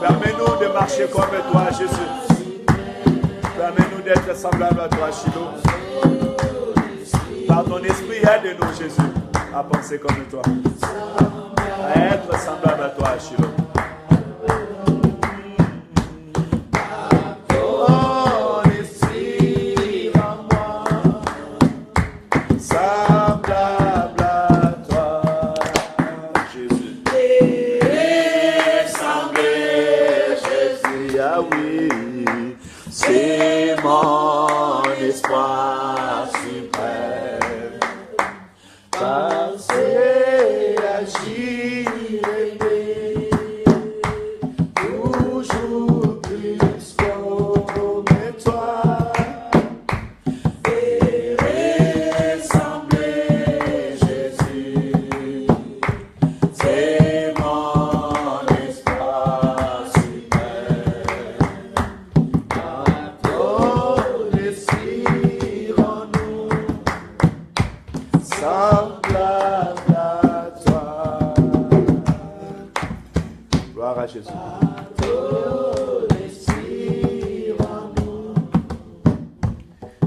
Permets-nous de marcher comme toi, Jésus. Permets-nous d'être semblables à toi, Shiloh. Par ton esprit, aide-nous, Jésus, à penser comme toi. À être semblable à toi, Shiloh. C'est mon espoir suprême, parce qu'il agit toujours plus comme toi, et ressembler Jésus, c'est mon espoir suprême. Semblable à toi. Gloire à Jésus.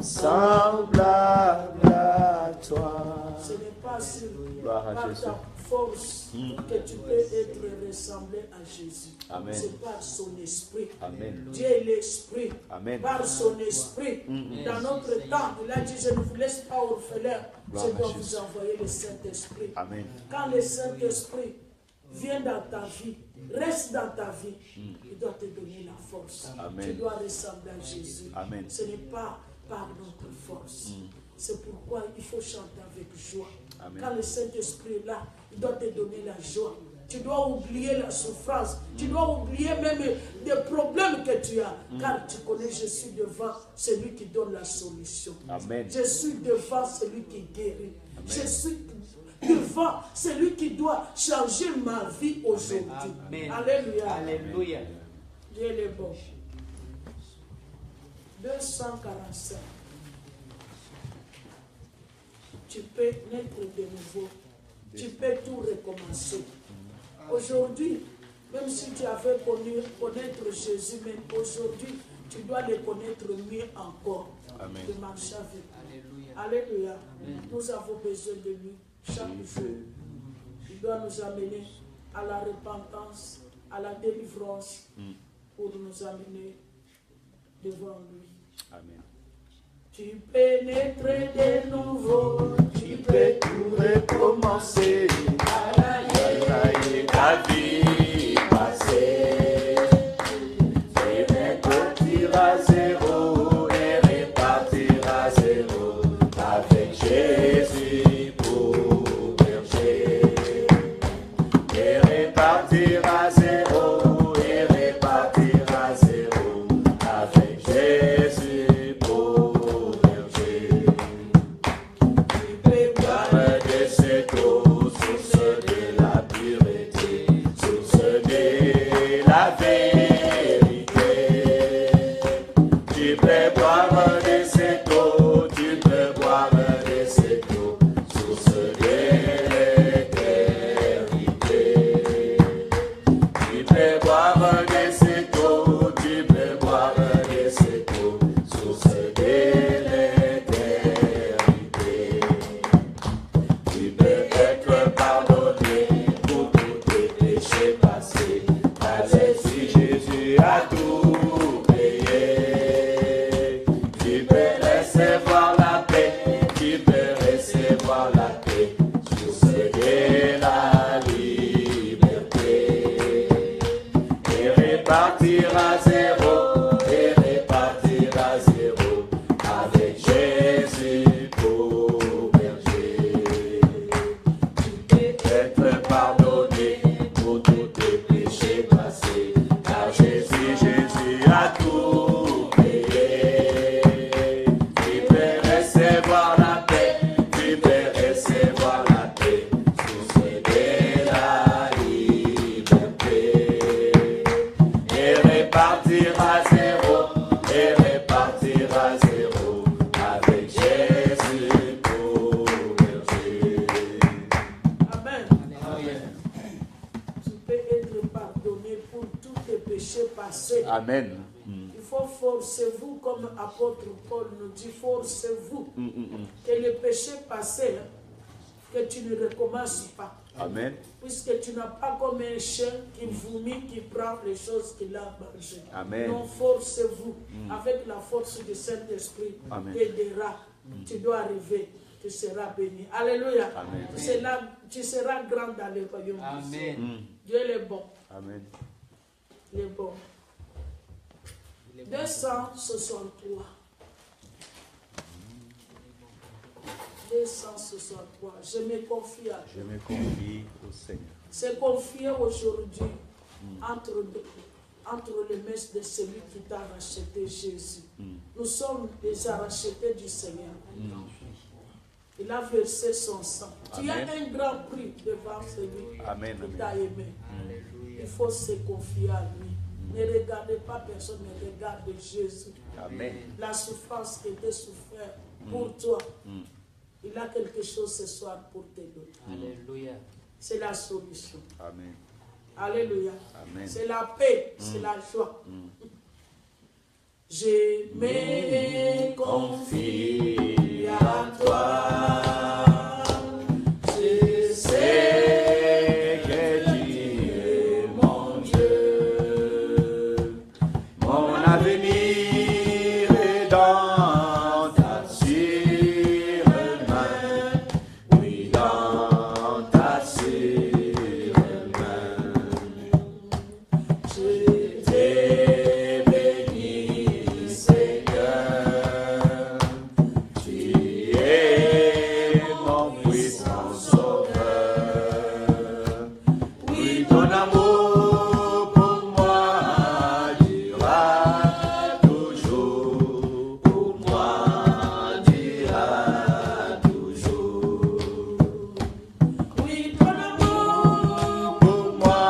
Semblable à toi. Ce n'est pas sur Gloire à par Jésus. ta force que tu peux être ressemblé à Jésus. Amen. C'est par son esprit. Amen. Dieu est l'esprit. Amen. Par son esprit. Dans notre temps, il a dit, je ne vous laisse pas orphelin. Gloire Je à dois Jésus. vous envoyer le Saint-Esprit. Amen. Quand le Saint-Esprit vient dans ta vie, reste dans ta vie, il doit te donner la force. Amen. Tu dois ressembler à Jésus. Amen. Ce n'est pas par notre force. C'est pourquoi il faut chanter avec joie. Amen. Quand le Saint-Esprit est là, il doit te donner la joie. Tu dois oublier la souffrance. Tu dois oublier même des problèmes que tu as. Car tu connais, je suis devant celui qui donne la solution. Amen. Je suis devant celui qui guérit. Je suis devant celui qui doit changer ma vie aujourd'hui. Alléluia. Alléluia. Dieu est bon. 245. Tu peux naître de nouveau. Tu peux tout recommencer. Aujourd'hui, même si tu avais connaître Jésus, mais aujourd'hui, tu dois le connaître mieux encore. Amen. De marcher avec lui. Alléluia. Nous avons besoin de lui chaque jour. Il doit nous amener à la repentance, à la délivrance, pour nous amener devant lui. Amen. Tu peux naître de nouveau, tu peux tout recommencer. Travailler ta vie passée, et repartir à zéro, et repartir à zéro, avec Jésus pour berger. Et repartir à zéro, et repartir à zéro, avec Jésus pour berger. Tu peux boire de cette eau, source de la pureté, source de la vérité. Tu peux boire de cette eau, tu peux boire de cette eau, source de l'éternité. Tu peux boire de cette eau, tu peux boire de cette eau, source de l'éternité. Tu peux être pardonné pour tous tes péchés passés, car Jésus a tout payé. Tu peux recevoir la paix, tu peux recevoir la paix, source de la liberté. Et repartir à zéro, et repartir à zéro, avec Jésus pour berger. Être pardonné pour tous tes péchés passés, car Jésus a tout payé. Tu peux recevoir la paix, tu peux recevoir la paix, source de la liberté. Et repartir à péchés passés. Amen. Il faut forcez-vous, comme apôtre Paul nous dit, forcez-vous que les péchés passés, que tu ne recommences pas. Amen. Puisque tu n'as pas comme un chien qui vomit, qui prend les choses qu'il a mangées. Amen. Donc forcez-vous, avec la force du Saint-Esprit, t'aidera. Tu dois arriver, tu seras béni. Alléluia. Amen. Tu seras grand dans le royaume. Amen. Dieu est bon. Amen. Il est bon. 263. 263. Je me confie à Je me confie au Seigneur. C'est confié aujourd'hui entre les mains de celui qui t'a racheté, Jésus. Nous sommes déjà rachetés du Seigneur. Il a versé son sang. Tu as un grand prix devant celui qui t'a aimé. Il faut se confier à lui. Ne regardez pas personne, mais regarde Jésus. Amen. La souffrance qui était soufferte pour toi. Il a quelque chose ce soir pour te donner. Alléluia. C'est la solution. Amen. Alléluia. Amen. C'est la paix, c'est la joie. Je me confie à toi. Je sais que tu es mon Dieu. Mon avenir est dans ta sûre main. Oui, dans ta sûre main. Je t'ai béni, Seigneur. Tu es mon puissant sauveur. Oui, ton amour pour moi durera toujours. Pour moi durera toujours. Oui, ton amour Pour moi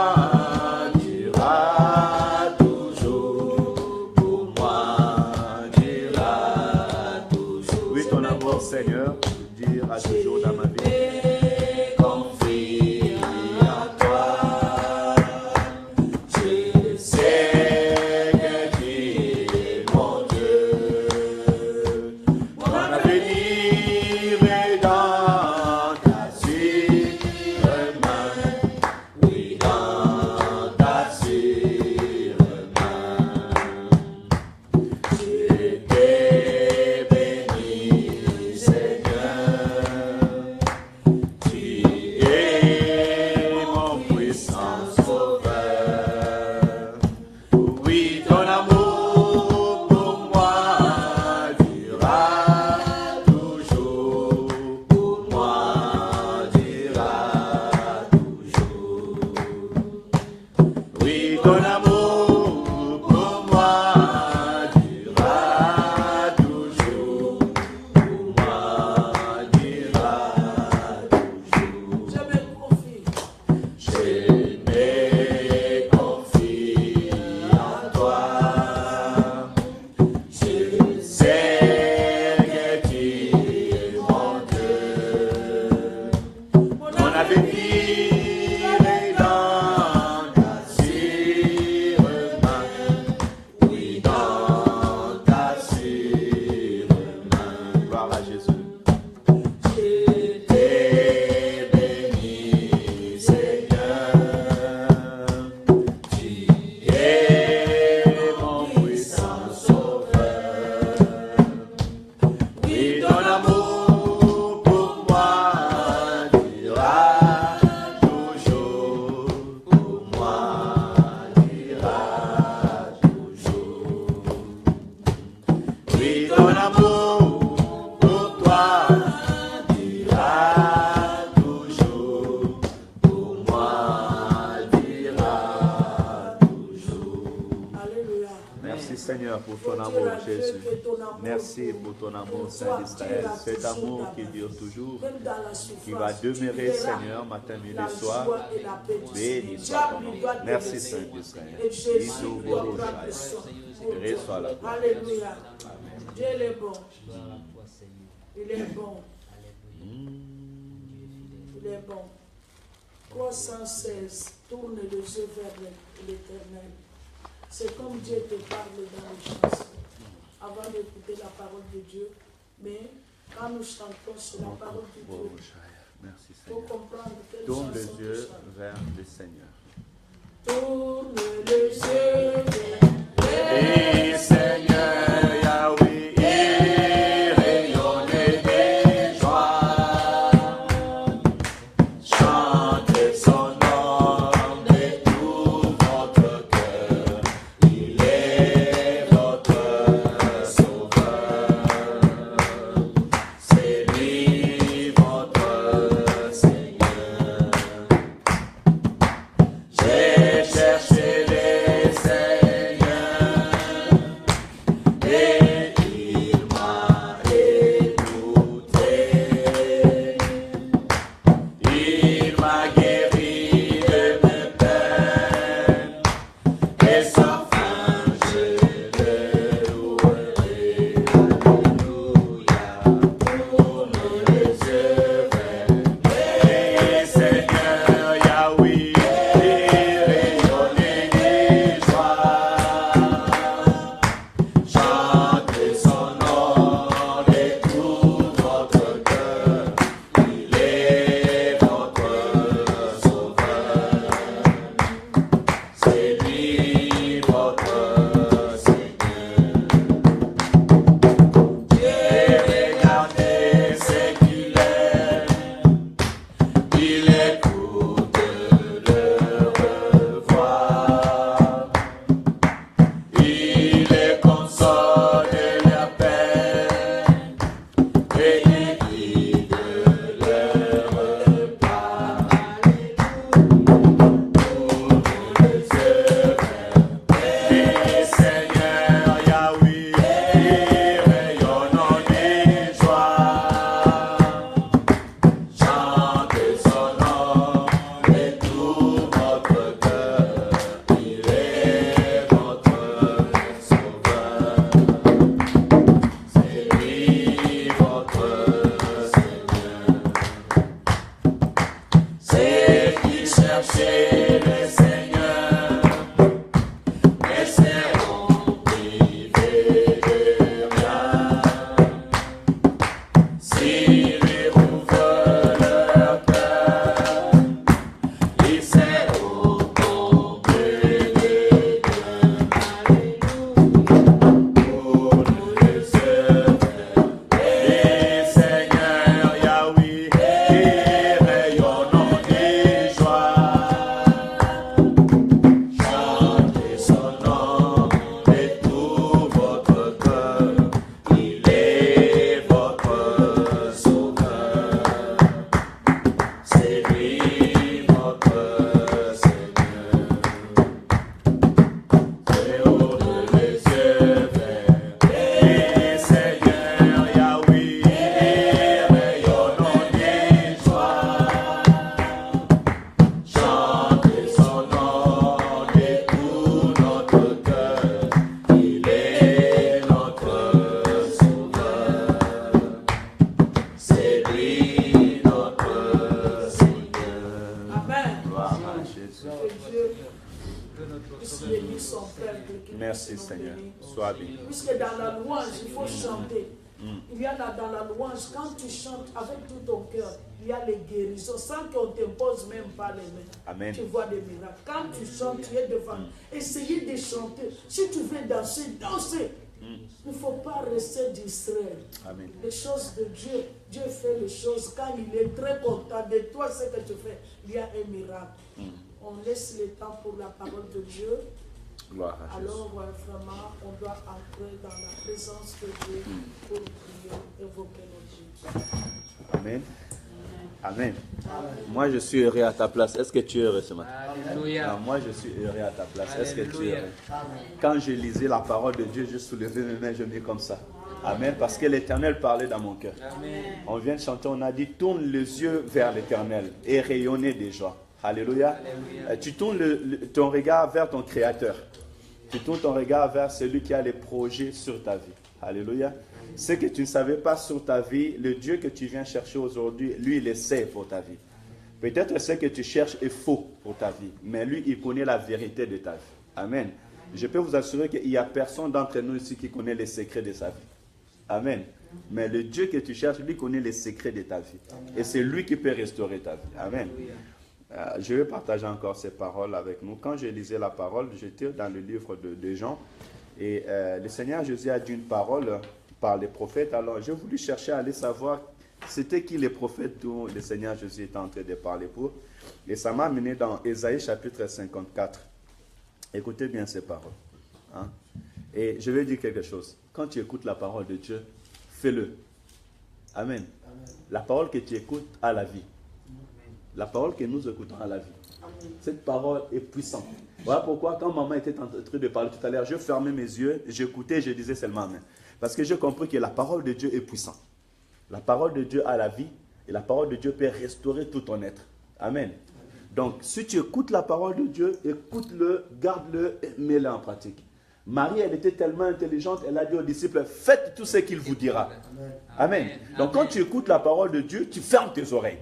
durera toujours. Pour moi durera toujours. Oui, ton amour, Seigneur, durera toujours dans ma vie. me confie à toi. Je C'est que tu es mon Dieu. Mon avenir est dans ta sûre main. Oui, dans ta sûre main. Je t'ai béni, Seigneur. Tu es mon puissant sauveur. Oui, ton amour pour moi durera toujours. Pour moi durera toujours. Oui, ton amour pour moi durera toujours. Pour moi durera toujours. je me confie. Je me confie en toi. Je sais que tu es mon Dieu. Mon avenir est dans ta sûre main. Oui, dans ta sûre main. Gloire à Jésus. Je T'es béni, Seigneur. Tu es mon puissant sauveur. Oui, ton amour pour moi durera toujours. Pour moi durera toujours. Oui, ton amour pour toi durera toujours. Pour moi durera toujours. Alléluia. Merci Seigneur pour ton amour, Jésus. Merci pour ton amour, Saint d'Israël. Cet amour qui dure toujours, qui va demeurer, Seigneur, matin, midi et soir. Béni soit ton nom. Merci, Saint d'Israël. Et Jésus Iso doit Boro prendre Shai. soin. Reçois la gloire. Alléluia. Dieu est bon. Il est bon. Il est bon. 316. Tourne les yeux vers l'Éternel. C'est comme Dieu te parle dans les chansons. Avant d'écouter la parole de Dieu, mais quand nous chantons sur la parole de Dieu, merci il faut comprendre quelle Tourne les chanson tu yeux chantes. vers le Seigneur. Tourne les yeux vers Et Seigneur Yahweh, et rayonnez de joie, chantez son nom de tout votre cœur, il est votre sauveur, c'est lui votre Seigneur. J'ai cherché les Seigneurs et il m'a écouté. Il m'a guéri de mes peines et sans fin je le louerai. Alléluia. Tourne les yeux vers le Seigneur Yahweh. Rayonnez de joie, chantez son nom de tout votre cœur, il est votre sauveur, c'est lui votre Seigneur. J'ai regardé ce qu'il est, il écoute leur voix, il les console de leur peine et il guide leur pas. Tourne les yeux vers le Seigneur Yahweh, et rayonnons de joie, chantez son nom de tout votre cœur, il est votre sauveur, c'est lui votre Seigneur. C'est qui cherchez le Seigneur, mais seront privés de rien. S'ils ouvrent leur cœur, ils seront comblés de bien. Alléluia. Tourne les yeux vers le Seigneur Yahweh, et rayonnons de joie, chantez son nom de tout votre cœur, il est votre sauveur, c'est lui votre Seigneur. Tourne les yeux vers le Seigneur Yahweh, et rayonnons de joie, chantez son nom de tout notre cœur, il est notre sauveur, c'est lui notre Seigneur. Amen. Gloire à Jésus. Que Dieu puisse bénir son peuple. qu'il Merci puisse nous Seigneur. bénir. Sois béni. Puisque dans la louange, il faut chanter. Il y a là dans la louange, quand tu chantes avec tout ton cœur, il y a les guérisons, sans qu'on ne t'impose même pas les mains. Amen. Tu vois des miracles. Quand tu chantes, tu es devant. Essayez de chanter. Si tu veux danser, dansez. Il ne faut pas rester distrait. Amen. Les choses de Dieu, Dieu fait les choses. Quand il est très content de toi, ce que tu fais, il y a un miracle. On laisse le temps pour la parole de Dieu. Gloire à Jésus. Alors vraiment, on doit entrer dans la présence de Dieu pour prier, évoquer notre Dieu. Amen. Amen. Moi, je suis heureux à ta place. Est-ce que tu es heureux ce matin? Alléluia. Moi, je suis heureux à ta place. Est-ce que tu es Alléluia. heureux? Quand je lisais la parole de Dieu, je soulevais mes mains, je me dis comme ça. Amen. Parce que l'Éternel parlait dans mon cœur. Amen. On vient de chanter, on a dit, tourne les yeux vers l'Éternel et rayonnez de joie. Alléluia. Tu tournes ton regard vers ton Créateur. Tu tournes ton regard vers celui qui a les projets sur ta vie. Alléluia. Ce que tu ne savais pas sur ta vie, le Dieu que tu viens chercher aujourd'hui, lui, il le sait pour ta vie. Peut-être ce que tu cherches est faux pour ta vie, mais lui, il connaît la vérité de ta vie. Amen. Je peux vous assurer qu'il n'y a personne d'entre nous ici qui connaît les secrets de sa vie. Amen. Mais le Dieu que tu cherches, lui connaît les secrets de ta vie. Et c'est lui qui peut restaurer ta vie. Amen. Je vais partager encore ces paroles avec nous. Quand je lisais la parole, j'étais dans le livre de Jean. Et le Seigneur Jésus a dit une parole par les prophètes. Alors j'ai voulu chercher à aller savoir c'était qui les prophètes dont le Seigneur Jésus était en train de parler pour. Et ça m'a amené dans Ésaïe chapitre 54. Écoutez bien ces paroles. Hein? Et je vais dire quelque chose. Quand tu écoutes la parole de Dieu, fais-le. Amen. La parole que tu écoutes a la vie. La parole que nous écoutons a la vie. Cette parole est puissante. Voilà pourquoi quand maman était en train de parler tout à l'heure, je fermais mes yeux, j'écoutais, je disais seulement Amen. Parce que j'ai compris que la parole de Dieu est puissante. La parole de Dieu a la vie et la parole de Dieu peut restaurer tout ton être. Amen. Donc, si tu écoutes la parole de Dieu, écoute-le, garde-le et mets-le en pratique. Marie, elle était tellement intelligente, elle a dit aux disciples, faites tout ce qu'il vous dira. Amen. Donc, quand tu écoutes la parole de Dieu, tu fermes tes oreilles.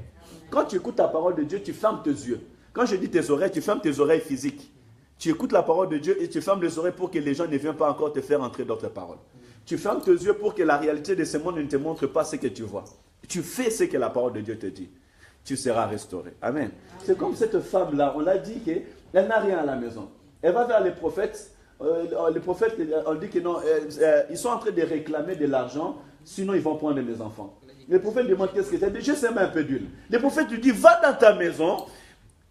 Quand tu écoutes la parole de Dieu, tu fermes tes yeux. Quand je dis tes oreilles, tu fermes tes oreilles physiques. Tu écoutes la parole de Dieu et tu fermes les oreilles pour que les gens ne viennent pas encore te faire entrer d'autres paroles. Tu fermes tes yeux pour que la réalité de ce monde ne te montre pas ce que tu vois. Tu fais ce que la parole de Dieu te dit. Tu seras restauré. Amen. C'est comme cette femme-là, on l'a dit qu'elle n'a rien à la maison. Elle va vers les prophètes. Les prophètes, on dit que non, ils sont en train de réclamer de l'argent, sinon ils vont prendre les enfants. Les prophètes demandent qu'est-ce que tu as dit, je sème un peu d'huile. Les prophètes lui disent, va dans ta maison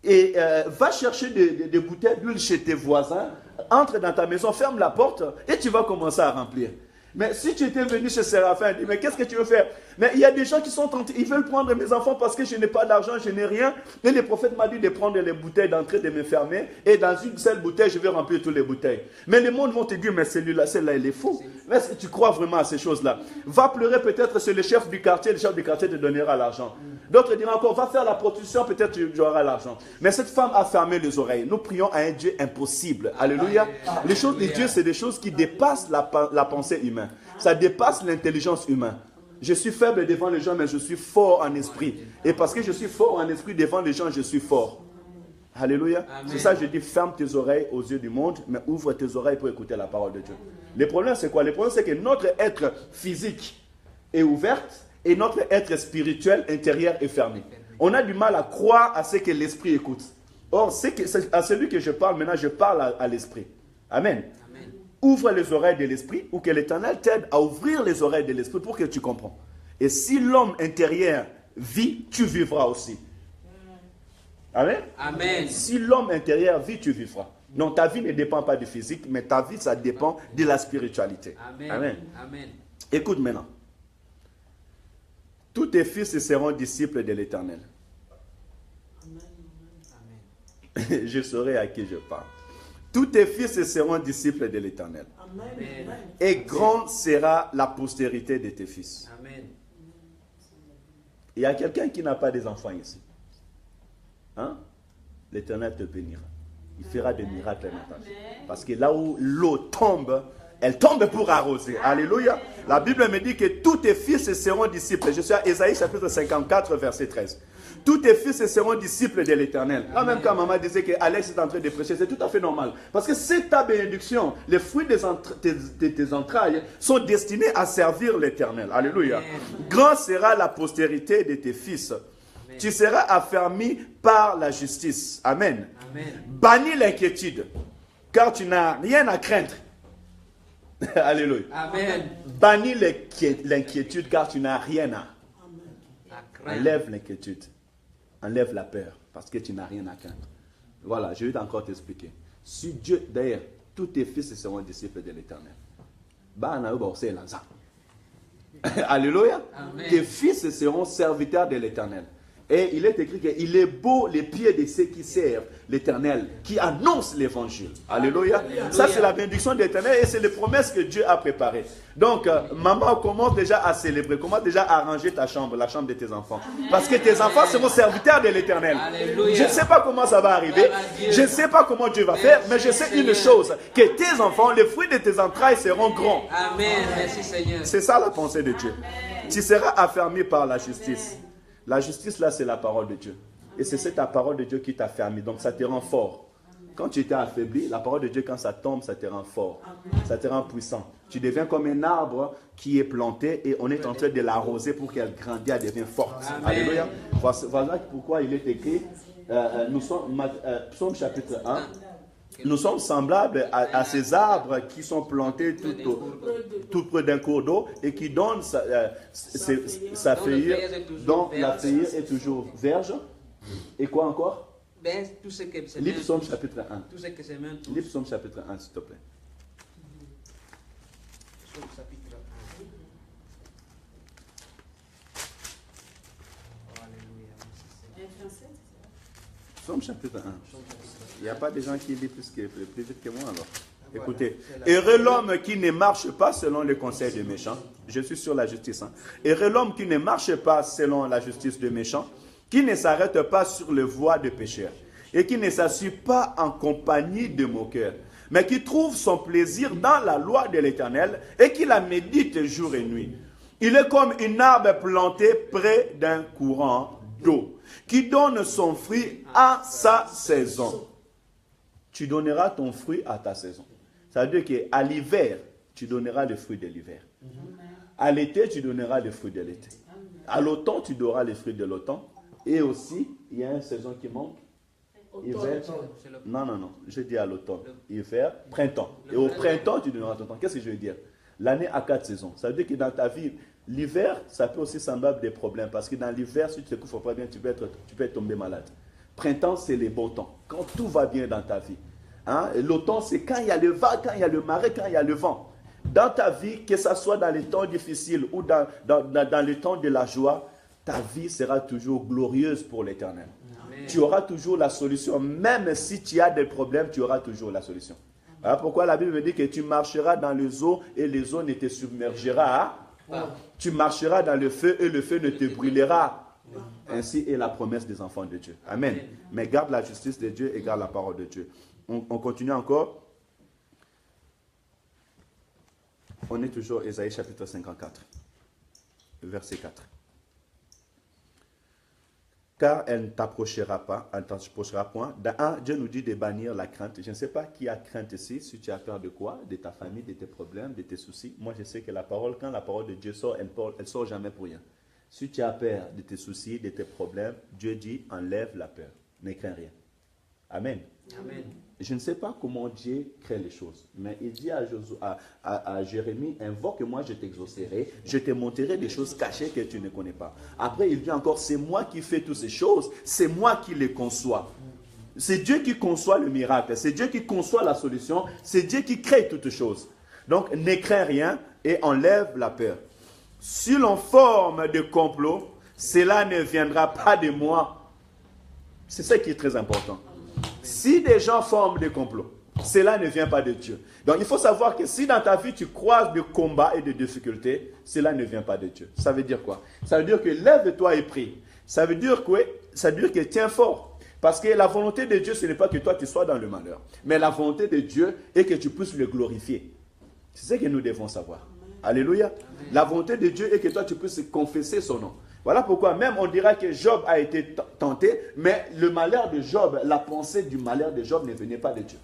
et va chercher des bouteilles d'huile chez tes voisins, entre dans ta maison, ferme la porte et tu vas commencer à remplir. Mais si tu étais venu chez Séraphin, dis, mais qu'est-ce que tu veux faire? Mais il y a des gens qui sont tentés, ils veulent prendre mes enfants parce que je n'ai pas d'argent, je n'ai rien. Et le prophète m'a dit de prendre les bouteilles, d'entrer, de me fermer. Et dans une seule bouteille, je vais remplir toutes les bouteilles. Mais le monde vont te dire, mais celui-là, celle-là, il est fou. Mais est-ce que tu crois vraiment à ces choses-là? Va pleurer peut-être sur le chef du quartier te donnera l'argent. D'autres diront encore, va faire la prostitution, peut-être tu auras l'argent. Mais cette femme a fermé les oreilles. Nous prions à un Dieu impossible. Alléluia. Les choses de Dieu, c'est des choses qui dépassent la pensée humaine. Ça dépasse l'intelligence humaine. Je suis faible devant les gens, mais je suis fort en esprit. Et parce que je suis fort en esprit devant les gens, je suis fort. Alléluia. C'est ça que je dis, ferme tes oreilles aux yeux du monde, mais ouvre tes oreilles pour écouter la parole de Dieu. Le problème, c'est quoi? Le problème, c'est que notre être physique est ouvert et notre être spirituel intérieur est fermé. On a du mal à croire à ce que l'esprit écoute. Or, c'est à celui que je parle maintenant, je parle à l'esprit. Amen. Ouvre les oreilles de l'esprit ou que l'Éternel t'aide à ouvrir les oreilles de l'esprit pour que tu comprends. Et si l'homme intérieur vit, tu vivras aussi. Amen. Amen. Si l'homme intérieur vit, tu vivras. Donc ta vie ne dépend pas du physique, mais ta vie, ça dépend de la spiritualité. Amen. Amen. Amen. Écoute maintenant. Tous tes fils seront disciples de l'Éternel. Amen. Je saurai à qui je parle. Tous tes fils seront disciples de l'Éternel. Et grande sera la postérité de tes fils. Amen. Il y a quelqu'un qui n'a pas des enfants ici. Hein? L'Éternel te bénira. Il fera des miracles maintenant. Parce que là où l'eau tombe, elle tombe pour arroser. Alléluia. La Bible me dit que tous tes fils seront disciples. Je suis à Ésaïe chapitre 54, verset 13. Tous tes fils seront disciples de l'Éternel. Là même quand maman disait que Alex est en train de prêcher, c'est tout à fait normal. Parce que c'est ta bénédiction. Les fruits de tes entrailles sont destinés à servir l'Éternel. Alléluia. Grand sera la postérité de tes fils. Amen. Tu seras affermi par la justice. Amen. Amen. Bannis l'inquiétude, car tu n'as rien à craindre. Alléluia. Amen. Bannis l'inquiétude, car tu n'as rien à craindre. Enlève l'inquiétude. Enlève la peur, parce que tu n'as rien à craindre. Voilà, je vais encore t'expliquer. Si Dieu, d'ailleurs, tous tes fils seront disciples de l'Éternel. Alléluia. Amen. Tes fils seront serviteurs de l'Éternel. Et il est écrit qu'il est beau les pieds de ceux qui servent l'Éternel, qui annoncent l'Évangile. Alléluia. Alléluia. Ça, c'est la bénédiction de l'Éternel et c'est les promesses que Dieu a préparées. Donc, maman, commence déjà à célébrer, commence déjà à arranger ta chambre, la chambre de tes enfants. Parce que tes enfants seront serviteurs de l'Éternel. Je ne sais pas comment ça va arriver, je ne sais pas comment Dieu va faire, mais je sais une chose, que tes enfants, les fruits de tes entrailles seront grands. Amen. Merci Seigneur. C'est ça la pensée de Dieu. Tu seras affermi par la justice. La justice, là, c'est la parole de Dieu. Et c'est cette parole de Dieu qui t'a fermé. Donc, ça te rend fort. quand tu étais affaibli, la parole de Dieu, quand ça tombe, ça te rend fort. Ça te rend puissant. Tu deviens comme un arbre qui est planté et on est en train de l'arroser pour qu'elle grandisse, elle devient forte. Amen. Alléluia. Voilà pourquoi il est écrit, nous sommes, Psaume chapitre 1, nous sommes semblables à ces arbres qui sont plantés tout près d'un cours d'eau et qui donnent sa feuillure, dont la feuillure est toujours vierge. Et quoi encore? Lis Psaume chapitre 1. Lis Psaume chapitre 1, s'il te plaît. Psaume chapitre 1. Il n'y a pas de gens qui lisent plus vite que moi alors. Écoutez, heureux l'homme qui ne marche pas selon les conseils des méchants. Je suis sur la justice. Heureux l'homme qui ne marche pas selon la justice des méchants, qui ne s'arrête pas sur les voies des pécheurs et qui ne s'assied pas en compagnie de moqueurs, mais qui trouve son plaisir dans la loi de l'Éternel et qui la médite jour et nuit. Il est comme une arbre planté près d'un courant d'eau qui donne son fruit à sa saison. Tu donneras ton fruit à ta saison. Ça veut dire qu'à l'hiver, tu donneras le fruit de l'hiver. À l'été, tu donneras le fruit de l'été. À l'automne, tu donneras le fruit de l'automne. Et aussi, il y a une saison qui manque. Hiver. Non. Je dis à l'automne. Hiver, printemps. Et au printemps, tu donneras ton temps. Qu'est-ce que je veux dire? L'année a 4 saisons. Ça veut dire que dans ta vie, l'hiver, ça peut aussi sembler des problèmes. Parce que dans l'hiver, si tu ne te couvres pas bien, tu peux tomber malade. Printemps, c'est les beaux temps. Quand tout va bien dans ta vie. Hein? L'automne, c'est quand il y a le vent, quand il y a le marais, quand il y a le vent. Dans ta vie, que ce soit dans les temps difficiles ou dans les temps de la joie, ta vie sera toujours glorieuse pour l'Éternel. Tu auras toujours la solution. Même si tu as des problèmes, tu auras toujours la solution. Voilà pourquoi la Bible dit que tu marcheras dans les eaux et les eaux ne te submergera. Tu marcheras dans le feu et le feu ne te brûlera. Ainsi est la promesse des enfants de Dieu. Amen. Mais garde la justice de Dieu et garde la parole de Dieu. On continue encore. On est toujours Ésaïe chapitre 54, verset 4. Car elle ne t'approchera pas, elle ne t'approchera point. Dieu nous dit de bannir la crainte. Je ne sais pas qui a crainte ici, si tu as peur de quoi, de ta famille, de tes problèmes, de tes soucis. Moi, je sais que la parole, quand la parole de Dieu sort, elle ne sort jamais pour rien. Si tu as peur de tes soucis, de tes problèmes, Dieu dit, enlève la peur. Ne crains rien. Amen. Amen. Je ne sais pas comment Dieu crée les choses, mais il dit à Jérémie, invoque-moi, je t'exaucerai, je te montrerai des choses cachées que tu ne connais pas. Après, il dit encore, c'est moi qui fais toutes ces choses, c'est moi qui les conçois. C'est Dieu qui conçoit le miracle, c'est Dieu qui conçoit la solution, c'est Dieu qui crée toutes choses. Donc, ne crains rien et enlève la peur. Si l'on forme de complot, cela ne viendra pas de moi. C'est ça qui est très important. Si des gens forment des complots, cela ne vient pas de Dieu. Donc il faut savoir que si dans ta vie tu croises de combats et de difficultés, cela ne vient pas de Dieu. Ça veut dire quoi? Ça veut dire que lève-toi et prie. Ça veut dire que tiens fort. Parce que la volonté de Dieu, ce n'est pas que toi tu sois dans le malheur. Mais la volonté de Dieu est que tu puisses le glorifier. C'est ce que nous devons savoir. Alléluia. Amen. La volonté de Dieu est que toi tu puisses confesser son nom. Voilà pourquoi même on dira que Job a été tenté, mais le malheur de Job, la pensée du malheur de Job ne venait pas de Dieu.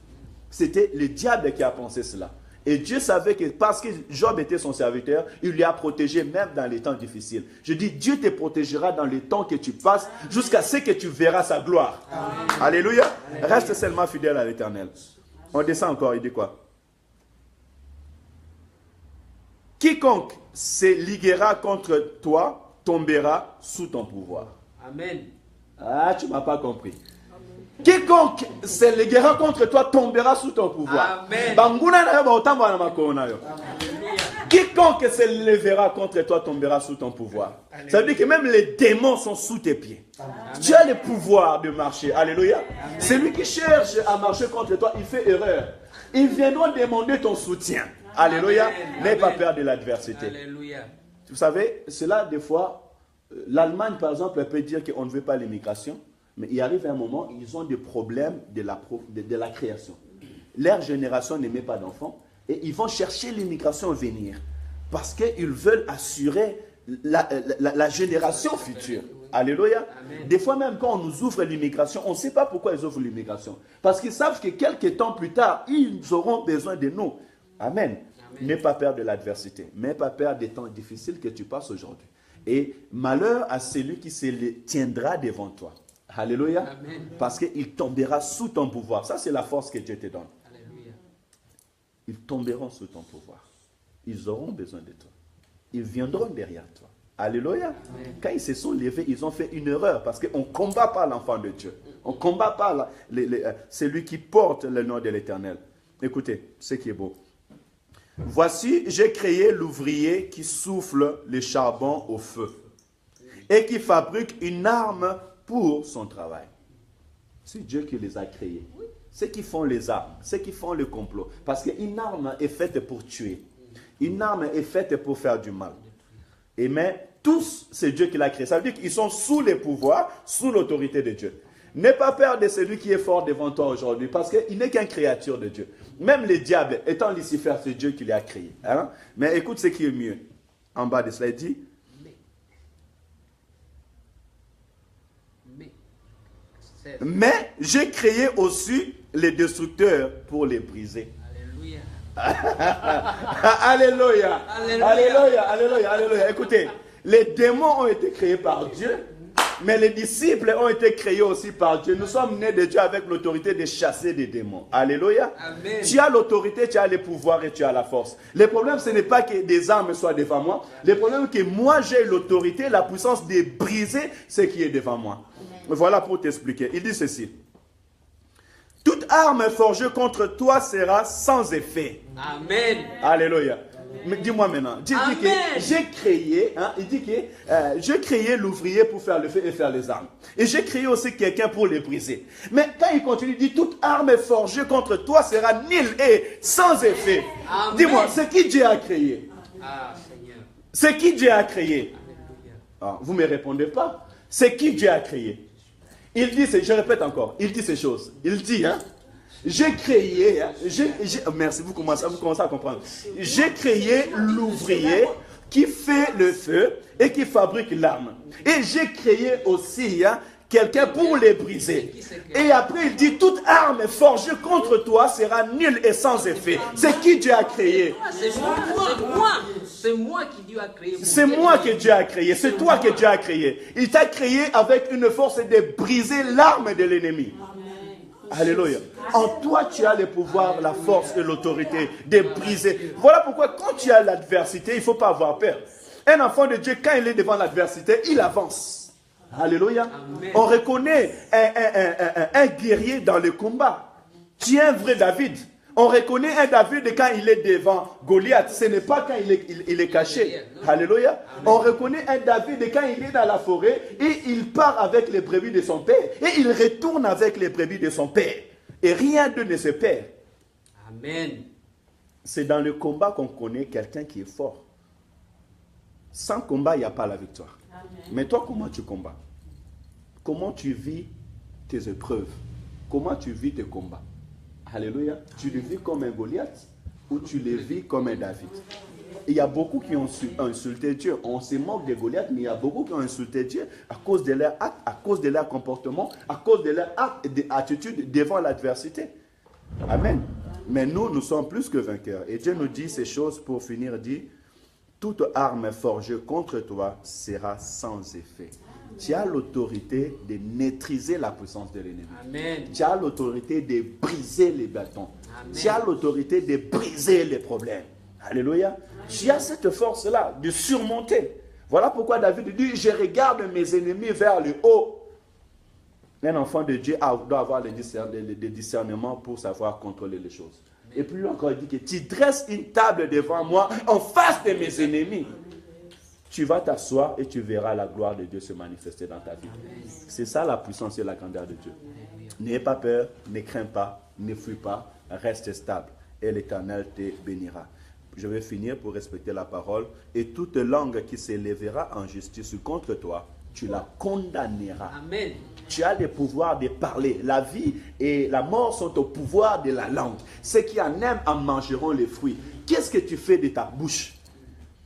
C'était le diable qui a pensé cela. Et Dieu savait que parce que Job était son serviteur, il lui a protégé même dans les temps difficiles. Je dis, Dieu te protégera dans les temps que tu passes jusqu'à ce que tu verras sa gloire. Amen. Alléluia. Amen. Reste seulement fidèle à l'Éternel. On descend encore, il dit quoi? Quiconque se liguera contre toi tombera sous ton pouvoir. Amen. Ah, tu ne m'as pas compris. Amen. Quiconque se liguera contre toi tombera sous ton pouvoir. Amen. Quiconque se lèvera contre toi tombera sous ton pouvoir. Amen. Ça veut dire que même les démons sont sous tes pieds. Amen. Tu as le pouvoir de marcher. Alléluia. Amen. Celui qui cherche à marcher contre toi, il fait erreur. Ils viendront demander ton soutien. Amen. Alléluia. N'aie pas peur de l'adversité. Alléluia. Vous savez, cela, des fois, l'Allemagne, par exemple, elle peut dire qu'on ne veut pas l'immigration, mais il arrive un moment, ils ont des problèmes de la création. Leur génération n'aimait pas d'enfants, et ils vont chercher l'immigration à venir, parce qu'ils veulent assurer la génération future. Alléluia. Des fois même quand on nous ouvre l'immigration, on ne sait pas pourquoi ils ouvrent l'immigration. Parce qu'ils savent que quelques temps plus tard, ils auront besoin de nous. Amen. N'aie pas peur de l'adversité. N'aie pas peur des temps difficiles que tu passes aujourd'hui. Et malheur à celui qui se tiendra devant toi. Alléluia. Amen. Parce qu'il tombera sous ton pouvoir. Ça, c'est la force que Dieu te donne. Alléluia. Ils tomberont sous ton pouvoir. Ils auront besoin de toi. Ils viendront derrière toi. Alléluia. Amen. Quand ils se sont levés, ils ont fait une erreur. Parce qu'on ne combat pas l'enfant de Dieu. On ne combat pas celui qui porte le nom de l'Éternel. Écoutez, ce qui est beau. Voici, j'ai créé l'ouvrier qui souffle le charbon au feu et qui fabrique une arme pour son travail. C'est Dieu qui les a créés. Ceux qui font les armes, ceux qui font le complot. Parce qu'une arme est faite pour tuer. Une arme est faite pour faire du mal. Et mais tous, c'est Dieu qui l'a créé. Ça veut dire qu'ils sont sous les pouvoirs, sous l'autorité de Dieu. N'aie pas peur de celui qui est fort devant toi aujourd'hui, parce qu'il n'est qu'une créature de Dieu. Même le diable, étant Lucifer, c'est Dieu qui l'a créé. Hein? Mais écoute ce qui est mieux. En bas de cela, il dit... Mais j'ai créé aussi les destructeurs pour les briser. Alléluia. Alléluia. Alléluia. Alléluia. Alléluia. Écoutez, les démons ont été créés par Dieu, mais les disciples ont été créés aussi par Dieu. Nous sommes nés de Dieu avec l'autorité de chasser des démons. Alléluia. Amen. Tu as l'autorité, tu as les pouvoirs et tu as la force. Le problème, ce n'est pas que des armes soient devant moi. Le problème est que moi, j'ai l'autorité, la puissance de briser ce qui est devant moi. Voilà pour t'expliquer. Il dit ceci. Toute arme forgée contre toi sera sans effet. Amen. Alléluia. Mais dis-moi maintenant. Dis que j'ai créé, il dit que j'ai créé l'ouvrier pour faire le feu et faire les armes. Et j'ai créé aussi quelqu'un pour les briser. Mais quand il continue, il dit toute arme forgée contre toi sera nulle et sans effet. Dis-moi, c'est qui Dieu a créé? C'est qui Dieu a créé? Vous ne me répondez pas. C'est qui Dieu a créé? Il dit, je répète encore, il dit ces choses. Il dit, j'ai créé, merci, vous commencez à comprendre. J'ai créé l'ouvrier qui fait le feu et qui fabrique l'arme. Et j'ai créé aussi quelqu'un pour les briser. Et après, il dit, toute arme forgée contre toi sera nulle et sans effet. C'est qui Dieu a créé? C'est moi qui Dieu a créé. C'est moi que Dieu a créé. C'est toi que Dieu a créé. Il t'a créé avec une force de briser l'arme de l'ennemi. Alléluia. En toi, tu as le pouvoir, la force et l'autorité de briser. Voilà pourquoi quand tu as l'adversité, il ne faut pas avoir peur. Un enfant de Dieu, quand il est devant l'adversité, il avance. Alléluia. Amen. On reconnaît un guerrier dans le combat. Tu es un vrai David. On reconnaît un David quand il est devant Goliath. Ce n'est pas quand il est caché. Alléluia. Amen. On reconnaît un David quand il est dans la forêt et il part avec les brebis de son père. Et il retourne avec les brebis de son père. Et rien d'eux ne se perd. Amen. C'est dans le combat qu'on connaît quelqu'un qui est fort. Sans combat, il n'y a pas la victoire. Amen. Mais toi, comment tu combats? Comment tu vis tes épreuves? Comment tu vis tes combats? Alléluia. Tu les vis comme un Goliath ou tu les vis comme un David? Il y a beaucoup qui ont insulté Dieu. On se moque de Goliath, mais il y a beaucoup qui ont insulté Dieu à cause de leur acte, à cause de leur comportement, à cause de leur acte et attitude devant l'adversité. Amen. Mais nous sommes plus que vainqueurs. Et Dieu nous dit ces choses pour finir, dit, toute arme forgée contre toi sera sans effet. Tu as l'autorité de maîtriser la puissance de l'ennemi. Amen. Tu as l'autorité de briser les bâtons. Amen. Tu as l'autorité de briser les problèmes. Alléluia. Amen. Tu as cette force-là de surmonter. Voilà pourquoi David dit, je regarde mes ennemis vers le haut. Un enfant de Dieu doit avoir le discernement pour savoir contrôler les choses. Amen. Et puis encore, il dit que tu dresses une table devant moi en face de mes ennemis. Tu vas t'asseoir et tu verras la gloire de Dieu se manifester dans ta vie. C'est ça la puissance et la grandeur de Dieu. N'aie pas peur, ne crains pas, ne fuis pas, reste stable et l'Éternel te bénira. Je vais finir pour respecter la parole. Et toute langue qui s'élèvera en justice contre toi, tu la condamneras. Amen. Tu as le pouvoir de parler. La vie et la mort sont au pouvoir de la langue. Ceux qui en aiment en mangeront les fruits. Qu'est-ce que tu fais de ta bouche?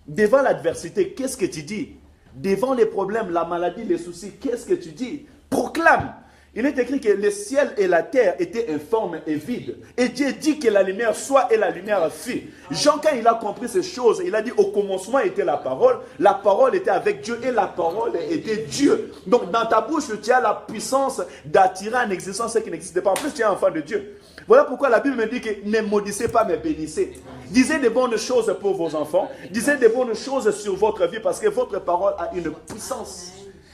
Devant l'adversité, qu'est-ce que tu dis? Devant les problèmes, la maladie, les soucis, qu'est-ce que tu dis? Proclame. Il est écrit que le ciel et la terre étaient informes et vides. Et Dieu dit que la lumière soit et la lumière fit. Jean, quand il a compris ces choses, il a dit au commencement était la parole était avec Dieu et la parole était Dieu. Donc dans ta bouche, tu as la puissance d'attirer en existence ce qui n'existait pas. En plus, tu es enfant de Dieu. Voilà pourquoi la Bible me dit que ne maudissez pas, mais bénissez. Disez des bonnes choses pour vos enfants. Disez des bonnes choses sur votre vie parce que votre parole a une puissance.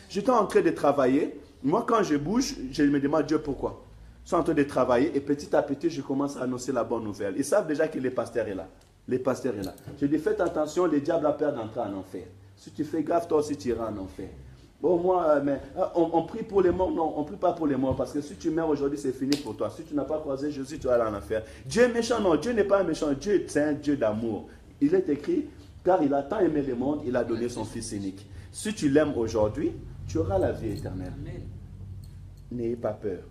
J'étais en train de travailler. Moi, quand je bouge, je me demande Dieu pourquoi. Je suis en train de travailler et petit à petit, je commence à annoncer la bonne nouvelle. Ils savent déjà que le pasteur est là. Le pasteur est là. Je dis, faites attention, le diable a peur d'entrer en enfer. Si tu fais gaffe, toi aussi, tu iras en enfer. Bon, moi, on prie pour les morts. Non, on ne prie pas pour les morts parce que si tu meurs aujourd'hui, c'est fini pour toi. Si tu n'as pas croisé Jésus, tu vas aller en enfer. Dieu est méchant? Non, Dieu n'est pas un méchant. Dieu est un Dieu d'amour. Il est écrit, car il a tant aimé le monde, il a donné son Fils unique. Si tu l'aimes aujourd'hui, tu auras la vie éternelle. Amen. N'ayez pas peur.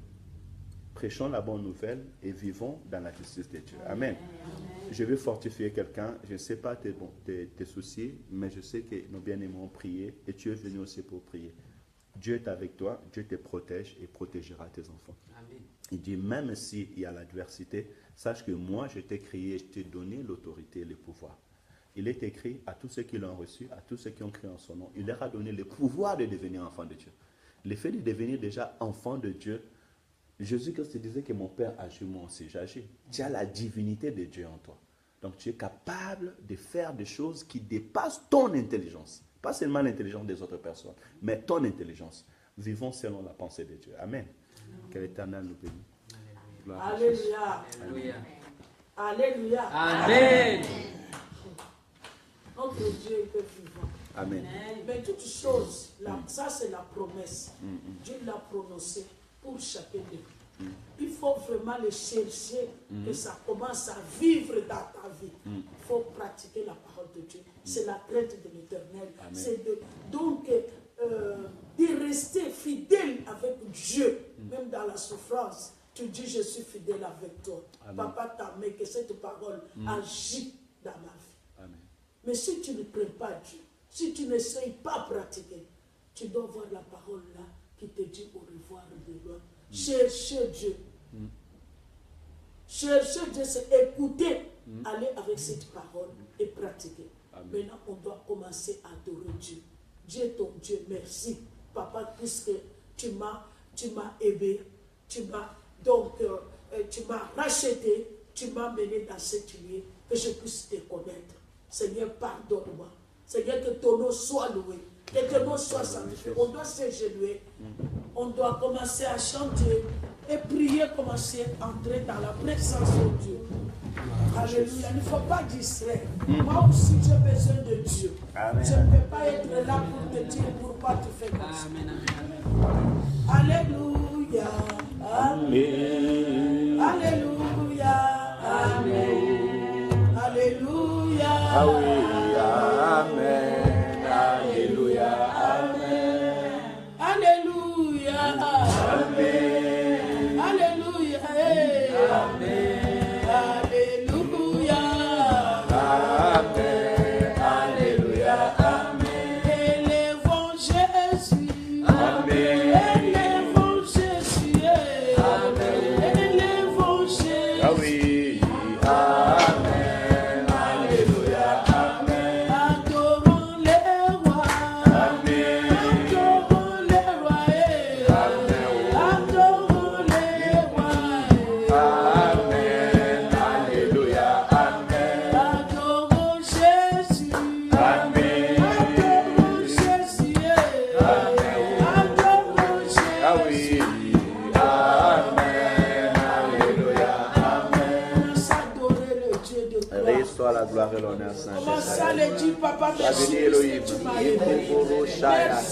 Prêchons la bonne nouvelle et vivons dans la justice de Dieu. Amen. Je veux fortifier quelqu'un. Je ne sais pas tes soucis, mais je sais que nos bien-aimés ont prié et tu es venu aussi pour prier. Dieu est avec toi, Dieu te protège et protégera tes enfants. Amen. Il dit, même s'il y a l'adversité, sache que moi, je t'ai créé et je t'ai donné l'autorité et le pouvoir. Il est écrit à tous ceux qui l'ont reçu, à tous ceux qui ont cru en son nom, il leur a donné le pouvoir de devenir enfants de Dieu. Le fait de devenir déjà enfant de Dieu, Jésus-Christ disait que mon Père agit, moi aussi j'agis. Tu as la divinité de Dieu en toi. Donc tu es capable de faire des choses qui dépassent ton intelligence. Pas seulement l'intelligence des autres personnes, mais ton intelligence. Vivons selon la pensée de Dieu. Amen. Que l'Éternel nous bénisse. Alléluia. Alléluia. Alléluia. Amen. Notre Dieu est vivant. Amen. Mais toutes choses, là, ça c'est la promesse. Dieu l'a prononcée pour chacun de nous. Il faut vraiment le chercher, que ça commence à vivre dans ta vie. Il faut pratiquer la parole de Dieu. C'est la crainte de l'Éternel. C'est donc de rester fidèle avec Dieu, même dans la souffrance. Tu dis, je suis fidèle avec toi. Amen. Papa t'a mis que cette parole agit dans ma vie. Amen. Mais si tu ne crains pas Dieu, si tu n'essayes pas pratiquer, tu dois voir la parole là qui te dit au revoir de loin. Cherchez Dieu. Chercher Dieu, c'est écouter, aller avec cette parole et pratiquer. Amen. Maintenant, on doit commencer à adorer Dieu. Dieu est ton Dieu, merci. Papa, puisque tu m'as aimé, tu m'as racheté, tu m'as mené dans cette lieu, que je puisse te connaître. Seigneur, pardonne-moi. Seigneur, que ton nom soit loué, que ton nom soit sanctifié. On doit s'agenouiller, on doit commencer à chanter et prier, commencer à entrer dans la présence de Dieu. Alléluia, il ne faut pas distraire. Moi aussi, j'ai besoin de Dieu. Amen. Je ne peux pas être là pour te dire pourquoi tu fais comme ça. Alléluia. Amen. Alléluia. Amen. Alléluia. Ah oui, amen. Alléluia. Amen. Alléluia. Amen. Alléluia. Amen.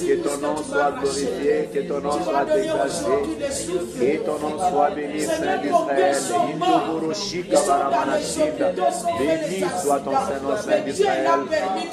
Que ton nom soit glorifié, que ton nom soit exalté, que ton nom soit béni, Saint d'Israël. Béni soit ton Saint-Nom, Saint d'Israël.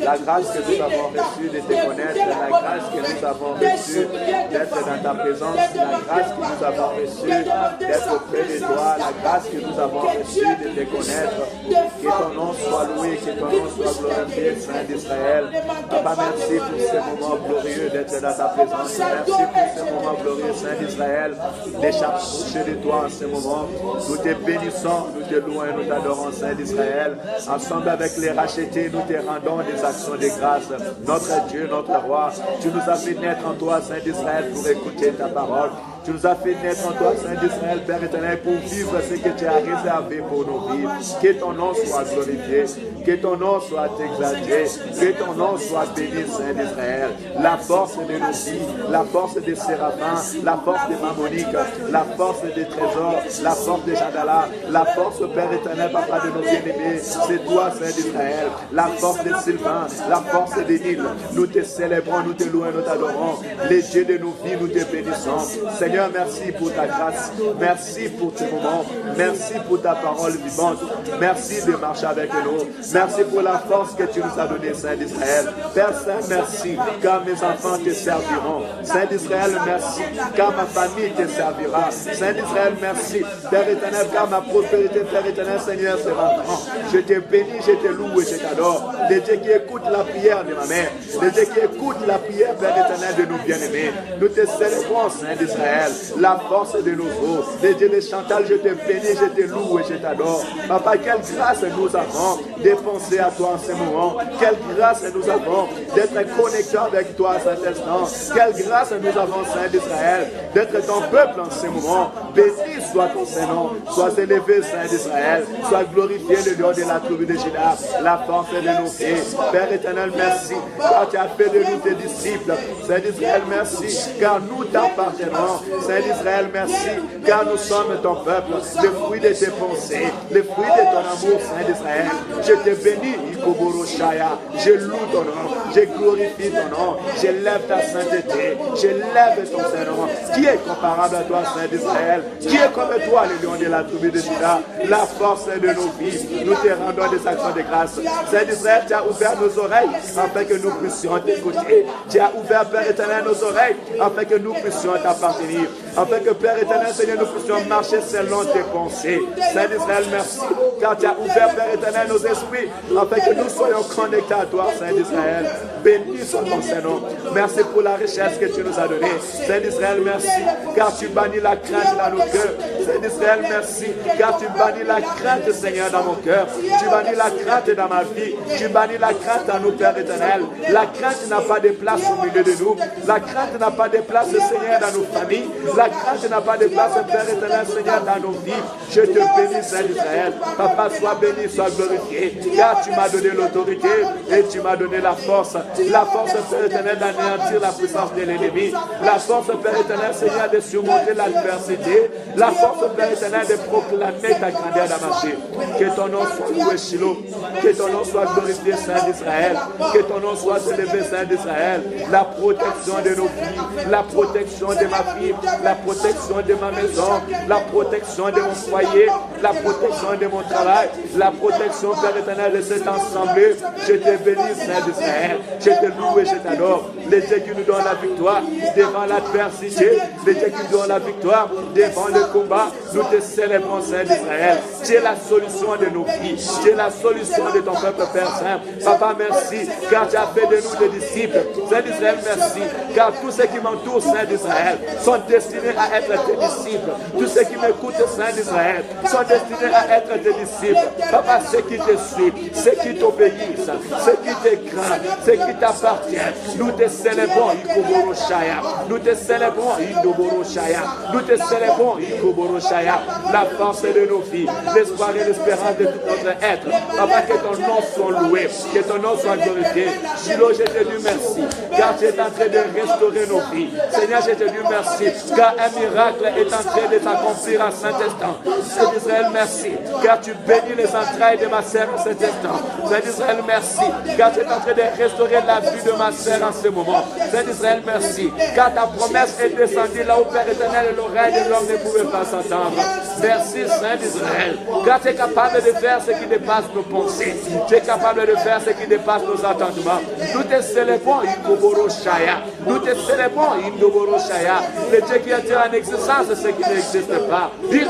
La grâce que nous avons reçue de te connaître, la grâce que nous avons reçue d'être dans ta présence, la grâce que nous avons reçue d'être près de toi, la grâce que nous avons reçue de te connaître. Que ton nom nom soit loué, que ton nom soit glorifié, Saint d'Israël. Papa, merci pour ce moment glorieux d'être dans ta présence. Merci pour ce moment glorieux, Saint d'Israël, d'échapper de toi en ce moment. Nous te bénissons, nous te louons et nous t'adorons, Saint d'Israël. Ensemble avec les rachetés, nous te rendons des actions de grâce. Notre Dieu, notre roi, tu nous as fait naître en toi, Saint d'Israël, pour écouter ta parole. Tu nous as fait naître en toi, Saint d'Israël, Père éternel, pour vivre ce que tu as réservé pour nos vies. Que ton nom soit glorifié, que ton nom soit exalté, que ton nom soit béni, Saint d'Israël. La force de nos vies, la force des séraphins, la force des mammoniques, la force des trésors, la force des Jadala, la force, Père éternel, Papa de nos bien-aimés, c'est toi, Saint d'Israël. La force des Sylvains, la force des Nils. Nous te célébrons, nous te louons, nous t'adorons. Les dieux de nos vies, nous te bénissons. Seigneur, merci pour ta grâce. Merci pour tes moments. Merci pour ta parole vivante. Merci de marcher avec nous. Merci pour la force que tu nous as donnée, Saint d'Israël. Père Saint, merci, car mes enfants te serviront. Saint d'Israël, merci, car ma famille te servira. Saint d'Israël, merci, Père éternel, car ma prospérité, Père éternel, Seigneur, sera grand. Je te bénis, je te loue et je t'adore. Le Dieu qui écoute la prière de ma mère. Le Dieu qui écoute la prière, Père éternel, de nos bien-aimés. Nous te célébrons, Saint d'Israël, la force de nos eaux. Le Dieu de Chantal, je te bénis, je te loue et je t'adore. Papa, quelle grâce nous avons de penser à toi en ce moment. Quelle grâce nous avons d'être connectés avec toi à cet instant. Quelle grâce nous avons, Saint d'Israël, d'être ton peuple en ce moment. Béni soit ton Saint-Nom. Sois élevé, Saint d'Israël. Sois glorifié, le lion de la tribu de Juda, la force de nos pieds. Père éternel, merci, car tu as fait de nous tes disciples. Saint d'Israël, merci, car nous t'appartenons. Saint d'Israël, merci, car nous sommes ton peuple. Le fruit de tes pensées, le fruit de ton amour, Saint d'Israël. Je te bénis, Ikoboro Shaya. Je loue ton nom, je glorifie ton nom, je lève ta sainteté, je lève ton Saint-Nom. Qui est comparable à toi, Saint d'Israël? Qui est comme toi, le lion de la tribu de Juda, la force de nos vies? Nous te rendons des actions de grâce. Saint d'Israël, tu as ouvert nos oreilles afin que nous puissions t'écouter. Tu as ouvert, Père éternel, nos oreilles afin que nous puissions t'appartenir. Afin que, Père éternel, Seigneur, nous puissions marcher selon tes pensées. Saint d'Israël, merci, car tu as ouvert, Père éternel, nos esprits afin que nous soyons connectés à toi, Saint d'Israël. Béni soit ton Saint-Nom. Merci pour la richesse que tu nous as donnée. Saint d'Israël, merci, car tu bannis la crainte dans nos cœurs. Saint d'Israël, merci, car tu bannis la crainte, Seigneur, dans mon cœur. Tu bannis la crainte dans ma vie. Tu bannis la crainte dans nous, Père éternel. La crainte n'a pas de place au milieu de nous. La crainte n'a pas de place, Seigneur, dans nos familles. La crainte n'a pas de place, Père éternel, Seigneur, dans nos vies. Je te bénis, Saint d'Israël. Papa, sois béni, sois glorifié, car tu m'as donné l'autorité et tu m'as donné la force. La force, Père éternel, d'anéantir la puissance de l'ennemi. La force, Père éternel, Seigneur, de surmonter l'adversité. La force, Père éternel, de proclamer ta grandeur dans ma vie. Que ton nom soit loué, Shiloh. Que ton nom soit glorifié, Saint d'Israël. Que ton nom soit élevé, Saint d'Israël. La protection de nos vies, la protection de ma vie, la protection de ma maison, la protection de mon foyer, la protection de mon travail, la protection, Père éternel, de cet ensemble. Je te bénis, Saint d'Israël. Je te loue et je t'adore. Les dieux qui nous donnent la victoire devant l'adversité, les dieux qui nous donnent la victoire devant le combat, nous te célébrons, Saint d'Israël. Tu es la solution de nos vies. Tu es la solution de ton peuple, Père Saint. Papa, merci, car tu as fait de nous des disciples. Saint d'Israël, merci, car tous ceux qui m'entourent, Saint d'Israël, sont destinés à être tes disciples. Tous ceux qui m'écoutent, Saint d'Israël, sont destinés à être tes disciples. Papa, ceux qui te suivent, ceux qui t'obéissent, ceux qui te craignent, ceux qui t'appartiennent, nous te célébrons, Ikoboro Shaya. Nous te célébrons, Indoboro Shaya. Nous te célébrons, Ikoboro Shaya. La force de nos vies, l'espoir et l'espérance de tout notre être. Papa, que ton nom soit loué, que ton nom soit glorifié. Shiloh, je te dis merci, car tu es en train de restaurer nos vies. Seigneur, je te dis merci, car un miracle est en train de s'accomplir en cet instant. Saint d'Israël, merci, car tu bénis les entrailles de ma sœur en cet instant. Saint d'Israël, merci, car tu es en train de restaurer la vie de ma sœur en ce moment. Saint d'Israël, merci, car ta promesse est descendue là où, Père éternel, l'oreille de l'homme ne pouvait pas s'entendre. Merci, Saint d'Israël, car tu es capable de faire ce qui dépasse nos pensées. Tu es capable de faire ce qui dépasse nos entendements. Nous te célébrons, Ikoboro Shaya. Nous te célébrons, Indoboro Shaya. Le Dieu qui est convertir en existence ce qui n'existe pas. Que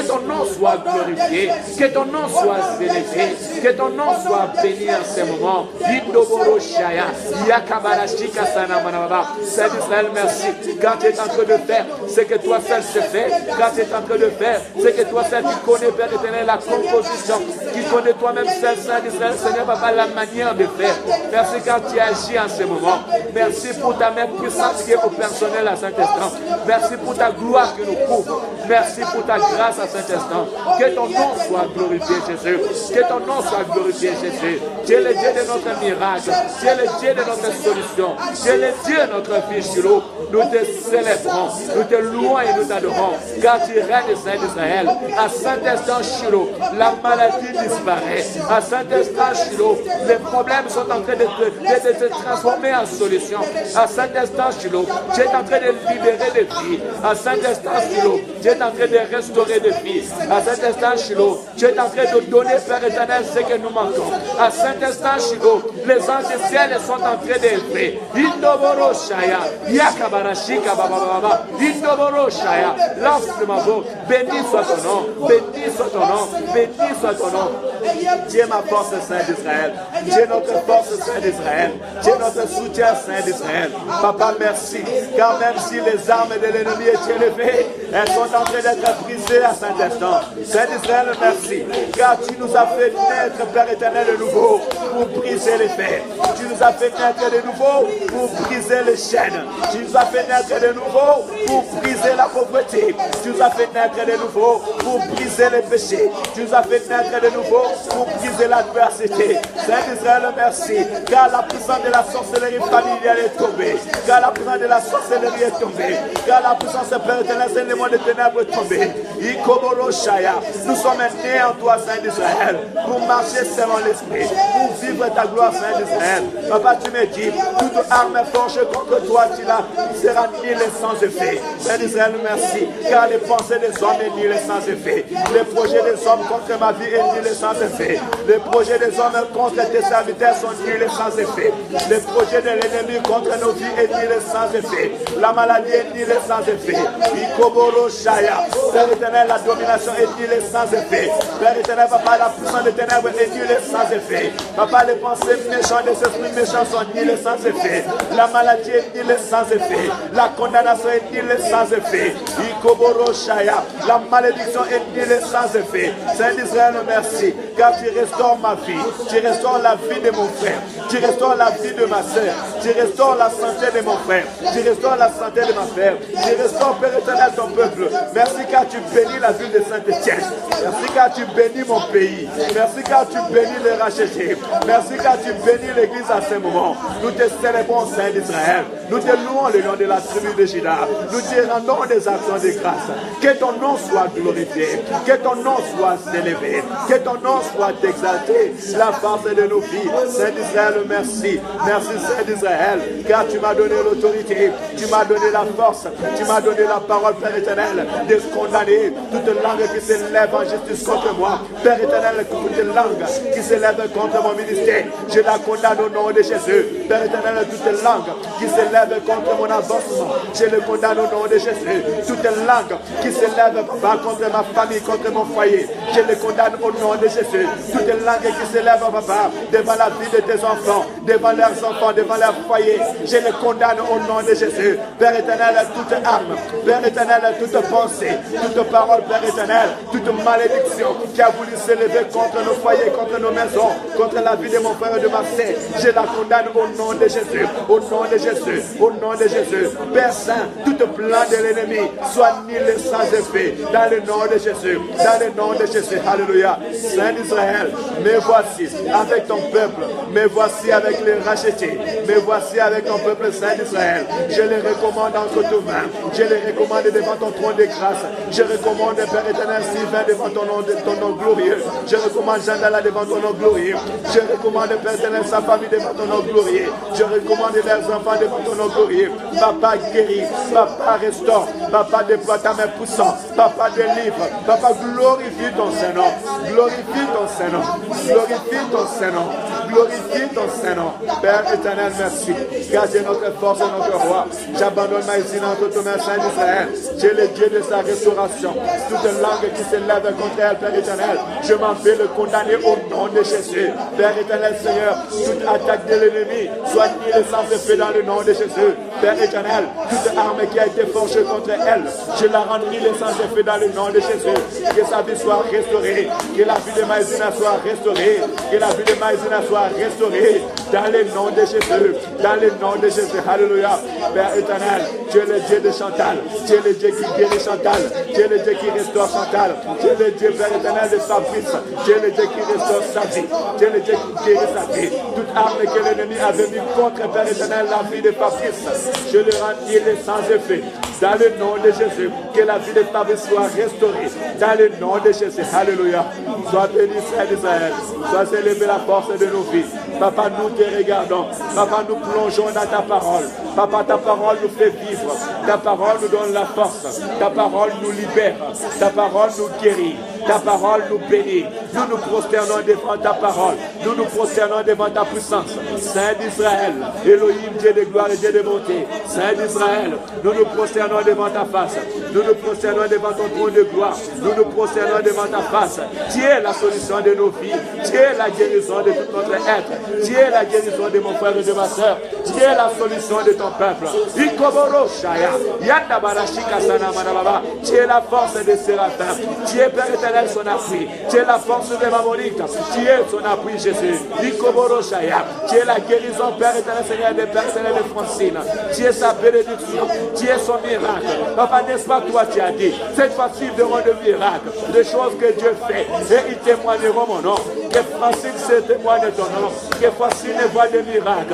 ton nom soit glorifié, que ton nom soit élevé, que ton nom soit béni en ces moments. Saint d'Israël, merci. Quand tu es en train de faire ce que toi seul sais faire, quand tu es en train de faire ce que toi seul tu connais, Père éternel, la composition, tu connais toi-même seul, Saint d'Israël, Seigneur, Papa, la manière de faire. Merci quand tu agis en ce moment. Merci pour ta main puissante qui est au personnel à Saint-Instant. Merci pour ta gloire qui nous couvre. Merci pour ta grâce à cet instant. Que ton nom soit glorifié, Jésus. Que ton nom soit glorifié, Jésus. Tu es le Dieu de notre miracle. Tu es le Dieu de notre solution. Tu es le Dieu de notre vie, Shiloh. Nous te célébrons, nous te louons et nous t'adorons. Car tu règnes, Saint d'Israël. À Saint-Instant, Shiloh, la maladie disparaît. À Saint-Instant, Shiloh, les problèmes sont en train de se transformer en solution. À Saint-Instant, Shiloh, tu es en train de libérer des vies. À Saint-Instant, Shiloh, tu es en train de restaurer des vies. À Saint-Instant, Shiloh, tu es en train de donner, Père éternel, ce que nous manquons. À Saint-Instant, Shiloh, les anges du ciel sont en train d'élever. Indoboro Shaya, Yakabarashika Baba, Indoboro Shaya, lance de ma voix, béni soit ton nom, béni soit ton nom, béni soit ton nom. Tu es ma force, Saint d'Israël. Tu es notre force, Saint d'Israël. Tu es notre soutien, Saint d'Israël. Papa, merci. Car même si les armes de l'ennemi étaient élevées, elles sont en train d'être brisées à Saint-Instant. Saint d'Israël, merci. Car tu nous as fait naître, Père éternel, de nouveau pour briser les fers. Tu nous as fait naître de nouveau pour briser les chaînes. Tu nous as fait naître de nouveau pour briser la pauvreté. Tu nous as fait naître de nouveau pour briser les péchés. Tu nous as fait naître de nouveau pour briser l'adversité. Saint d'Israël, merci. Car la puissance de la sorcellerie familiale est tombée. Car la puissance de la sorcellerie est tombée. Car la puissance de Père éternel, c'est le monde des ténèbres est tombé. Nous sommes nés en toi, Saint d'Israël, pour marcher selon l'esprit, pour vivre ta gloire, Saint d'Israël. Papa, tu me dis, toute arme forgée contre toi, tu la sera nulle et sans effet. Saint d'Israël, merci. Car les pensées des hommes est nulle et sans effet. Les projets des hommes contre ma vie est nulle et sans effet. Les projets des hommes contre tes serviteurs sont nuls et sans effet. Les projets de l'ennemi contre nos vies est nul et sans effet. La maladie est nulle et sans effet. Ikoboro Shaya. Père éternel, la domination est nulle et sans effet. Père éternel, Papa, la puissance des ténèbres est nulle et sans effet. Papa, les pensées méchantes des esprits méchants sont nulles et sans effet. La maladie est nulle et sans effet. La condamnation est nulle et sans effet. Ikoboro Shaya. La malédiction est nulle et sans effet. Saint d'Israël, merci. Car tu restaures ma vie. Tu restaures la vie de mon frère. Tu restaures la vie de ma soeur. Tu restaures la santé de mon frère. Tu restaures la santé de ma frère. Tu restaures, Père éternel, ton peuple. Merci car tu bénis la ville de Saint-Étienne. Merci car tu bénis mon pays. Merci car tu bénis les rachetés. Merci car tu bénis l'église à ce moment. Nous te célébrons, Saint d'Israël. Nous te louons le nom de la tribu de Juda. Nous te rendons des actions de grâce. Que ton nom soit glorifié. Que ton nom soit élevé. Que ton nom soit exalté. La force de nos vies. Saint d'Israël, merci. Merci, Saint d'Israël. Car tu m'as donné l'autorité. Tu m'as donné la force. Tu m'as donné la parole, Père éternel, de condamner toute langue qui s'élève en justice contre moi. Père éternel, toute langue qui s'élève contre mon ministère, je la condamne au nom de Jésus. Père éternel, toute langue qui s'élève contre mon avancement, je le condamne au nom de Jésus. Toute langue qui s'élève contre ma famille, contre mon foyer, je le condamne au nom de Jésus. Toute langue qui s'élève, Papa, devant la vie de tes enfants, devant leurs enfants, devant leur foyer, je le condamne au nom de Jésus. Père éternel, toute arme, Père éternel, toute pensée, toute parole, Père éternel, toute malédiction qui a voulu s'élever contre nos foyers, contre nos maisons, contre la vie de mon frère et de ma sœur, je la condamne au nom de Jésus, au nom de Jésus, au nom de Jésus. Père Saint, toute plan de l'ennemi soit nul et sans effet, dans le nom de Jésus, dans le nom de Jésus. Alléluia. Saint d'Israël, me voici avec ton peuple, me voici avec les rachetés, me voici avec ton peuple, Saint d'Israël. Je les recommande entre tes mains, je les recommande devant ton trône de grâce. Je recommande, Père éternel, Sylvain devant ton nom glorieux. Je recommande Jean-Dala devant ton nom glorieux. Je recommande, Père éternel, sa famille devant ton nom glorieux. Je recommande leurs enfants devant ton nom glorieux. Papa guérit, Papa restaure, Papa déploie ta main puissante, Papa délivre, Papa glorifie ton Saint-Nom, glorifie ton Saint-Nom. Glorifie ton Saint-Nom. Glorifie ton Saint-Nom. Père éternel, merci. Car tu es notre force et notre roi. J'abandonne ma ici entre tes mains, Saint d'Israël. Tu es le Dieu de sa restauration. Toute langue qui s'élève contre elle, Père éternel, je m'en vais le condamner au nom de Jésus. Père éternel, Seigneur, toute attaque de l'ennemi soit nihilée sans effet dans le nom de Jésus. Père éternel, toute arme qui a été forgée contre elle, je la rends nihilée sans effet dans le nom de Jésus. Que sa vie soit restaurée, que la vie de Maïzina soit restaurée, que la vie de Maïzina soit restaurée dans le nom de Jésus. Dans le nom de Jésus. Alléluia. Père éternel, tu es le Dieu de Chantal. Tu es le Dieu qui guérit Chantal. Tu es le Dieu qui restaure Chantal. Tu es le Dieu, Père éternel, de Fabrice. Tu es le Dieu qui restaure sa vie. Tu es le Dieu qui guérit sa vie. Toute arme que l'ennemi avait mis contre, Père éternel, la vie de Fabrice, je le rends nihilé sans effet. Dans le nom de Jésus, que la vie de Fabrice soit restaurée. Dans le nom de Jésus. Alléluia. Sois béni, Saint d'Israël. Sois élevé la force de nos vies. Papa, nous te regardons. Papa, nous plongeons dans ta parole. Papa, ta parole nous fait vivre. Ta parole nous donne la force. Ta parole nous libère. Ta parole nous guérit. Ta parole nous bénit. Nous nous prosternons devant ta parole. Nous nous prosternons devant ta puissance. Saint d'Israël, Elohim, Dieu de gloire et Dieu de bonté. Saint d'Israël, nous nous prosternons devant ta face. Nous nous prosternons devant ton trône de gloire. Nous nous prosternons devant ta face. Tu es la solution de nos vies. Tu es la guérison de tout notre être. Tu es la guérison de mon frère et de ma soeur. Tu es la solution de ton peuple. Tu es la force des séraphins. Tu es Père éternel son appui. Tu es la force des Mammonites. Tu es son appui, Jésus. Tu es la guérison, Père éternel, Seigneur, des Pères éternels de Francine. Tu es sa bénédiction. Tu es son miracle. Papa, n'est-ce pas toi tu as dit, cette fois-ci ils verront de miracles, des choses que Dieu fait. Et ils témoigneront mon nom. Que Francine se témoigne de ton nom. Que Francine voit des miracles.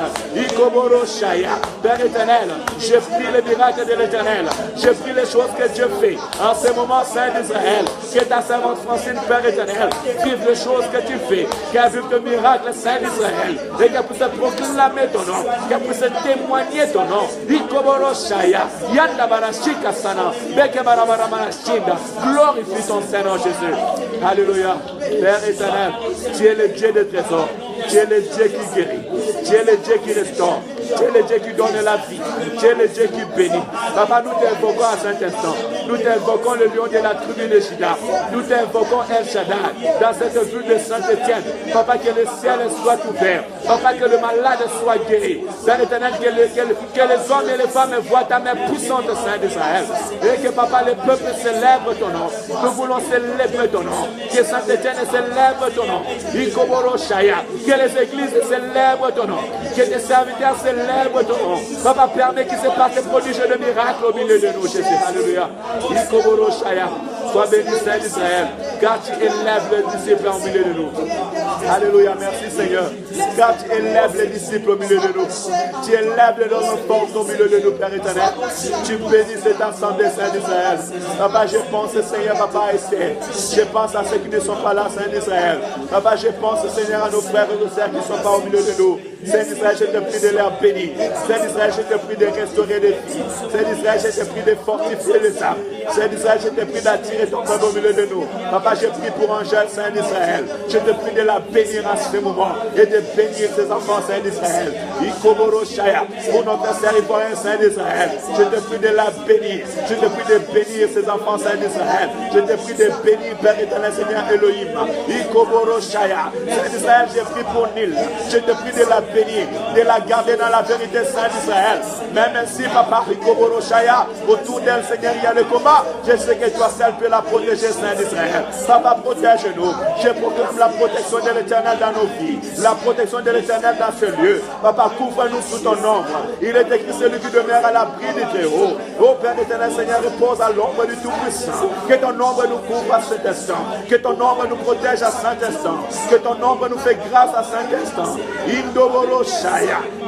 Père éternel, je prie les miracles de l'éternel. Je prie les choses que Dieu fait. En ce moment, Saint d'Israël, que ta servante Francine, Père éternel, vive les choses que tu fais. Qu'elle vive de miracles, Saint d'Israël. Et qu'elle puisse proclamer ton nom. Qu'elle puisse témoigner ton nom. Glorifie ton Seigneur Jésus. Alléluia. Père éternel, tu es le Dieu des trésors. Tu es le Dieu qui guérit. Tu es le Dieu qui restaure. Tu es le Dieu qui donne la vie. Tu es le Dieu qui bénit. Papa, nous t'invoquons à cet instant. Nous t'invoquons le lion de la tribu de Juda. Nous t'invoquons El Shaddai dans cette ville de Saint-Étienne. Papa, que le ciel soit ouvert. Papa, que le malade soit guéri. Père éternel, que les hommes et les femmes voient ta main puissante, Saint d'Israël. Et que, Papa, les peuples célèbrent ton nom. Nous voulons célébrer ton nom. Que Saint-Étienne célèbre ton nom. Que les églises célèbrent ton nom. Que tes serviteurs célèbrent ton nom. Papa, permet qu'il se passe des prodiges de miracles au milieu de nous, Jésus. Alléluia. Sois béni, Saint d'Israël, car tu élèves les disciples au milieu de nous. Alléluia, merci Seigneur. Car tu élèves les disciples au milieu de nous. Tu élèves les hommes forts au milieu de nous, Père éternel. Tu bénis cette assemblée, Saint d'Israël. Papa, je pense, Seigneur, Papa, à Esther. Je pense à ceux qui ne sont pas là, Saint d'Israël. Papa, je pense, Seigneur, à nos frères et nos sœurs qui ne sont pas au milieu de nous. Saint d'Israël, je te prie de les bénir. Saint d'Israël, je te prie de restaurer des vies. Saint d'Israël, je te prie de fortifier les âmes. Saint d'Israël, je te prie d'attirer ton peuple au milieu de nous. Papa, je prie pour Angèle, Saint d'Israël. Je te prie de la bénir à ce moment et de bénir ses enfants, Saint d'Israël. Pour notre sœur ivoirien, Saint d'Israël, je te prie de la bénir. Je te prie de bénir ses enfants, Saint d'Israël. Je te prie de bénir, Père éternel, Seigneur Elohim. Saint d'Israël, je prie pour Nil. Je te prie de la bénir, de la garder dans la vérité, Saint d'Israël. Même ainsi, Papa, autour d'elle, Seigneur, il y a le combat. Je sais que toi seul peux la protéger, Saint d'Israël. Papa, protège-nous. Je proclame la protection de l'Éternel dans nos vies. La protection de l'Éternel dans ce lieu. Papa, couvre-nous sous ton ombre. Il est écrit celui qui demeure à l'abri du Très-Haut. Ô Père éternel, Seigneur, repose à l'ombre du Tout-Puissant. Que ton ombre nous couvre à cet instant. Que ton ombre nous protège à cet instant. Que ton ombre nous fait grâce à cet instant.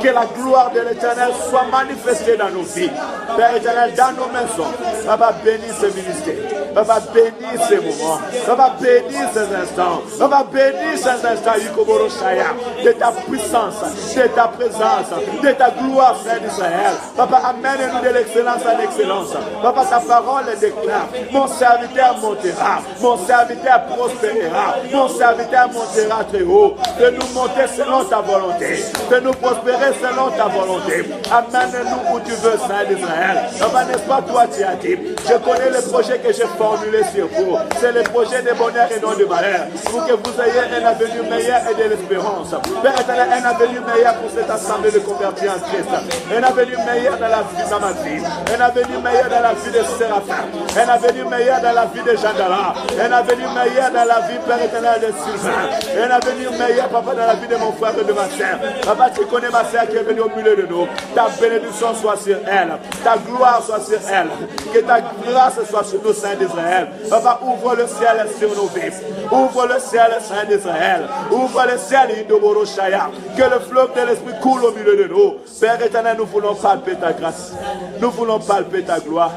Que la gloire de l'Éternel soit manifestée dans nos vies. Père éternel, dans nos maisons. Papa, bénis ce ministère. Papa, bénis ces moments. Papa, bénis ces instants. Papa, bénis ces instants, Yikoboro Shaya, de ta puissance, de ta présence, de ta gloire, Saint d'Israël. Papa, amène-nous de l'excellence en excellence. Papa, ta parole déclare, mon serviteur montera, mon serviteur prospérera, mon serviteur montera très haut. De nous monter selon ta volonté, de nous prospérer selon ta volonté. Amène-nous où tu veux, Saint d'Israël. Papa, n'est-ce pas toi, tu as dit, je connais les projets que j'ai formulés sur vous. C'est les projets de bonheur et non de malheur. Pour que vous ayez un avenir meilleur et de l'espérance. Père éternel, un avenir meilleur pour cette assemblée de convertis en Christ. Un avenir meilleur dans la vie, dans ma vie. Un avenir meilleur dans la vie de Séraphin. Un avenir meilleur dans la vie de Jean Dara. Un avenir meilleur dans la vie, Père éternel, de Sylvain. Un avenir meilleur, Papa, dans la vie de mon frère et de ma sœur. Papa, tu connais ma sœur qui est venue au milieu de nous. Ta bénédiction soit sur elle. Ta gloire soit sur elle. Que ta grâce soit sur nous, Saint d'Israël. Papa, ouvre le ciel sur nos vies. Ouvre le ciel, Saint d'Israël. Ouvre le ciel, Indoboro Shaya. Que le fleuve de l'Esprit coule au milieu de nous. Père éternel, nous voulons palper ta grâce. Nous voulons palper ta gloire.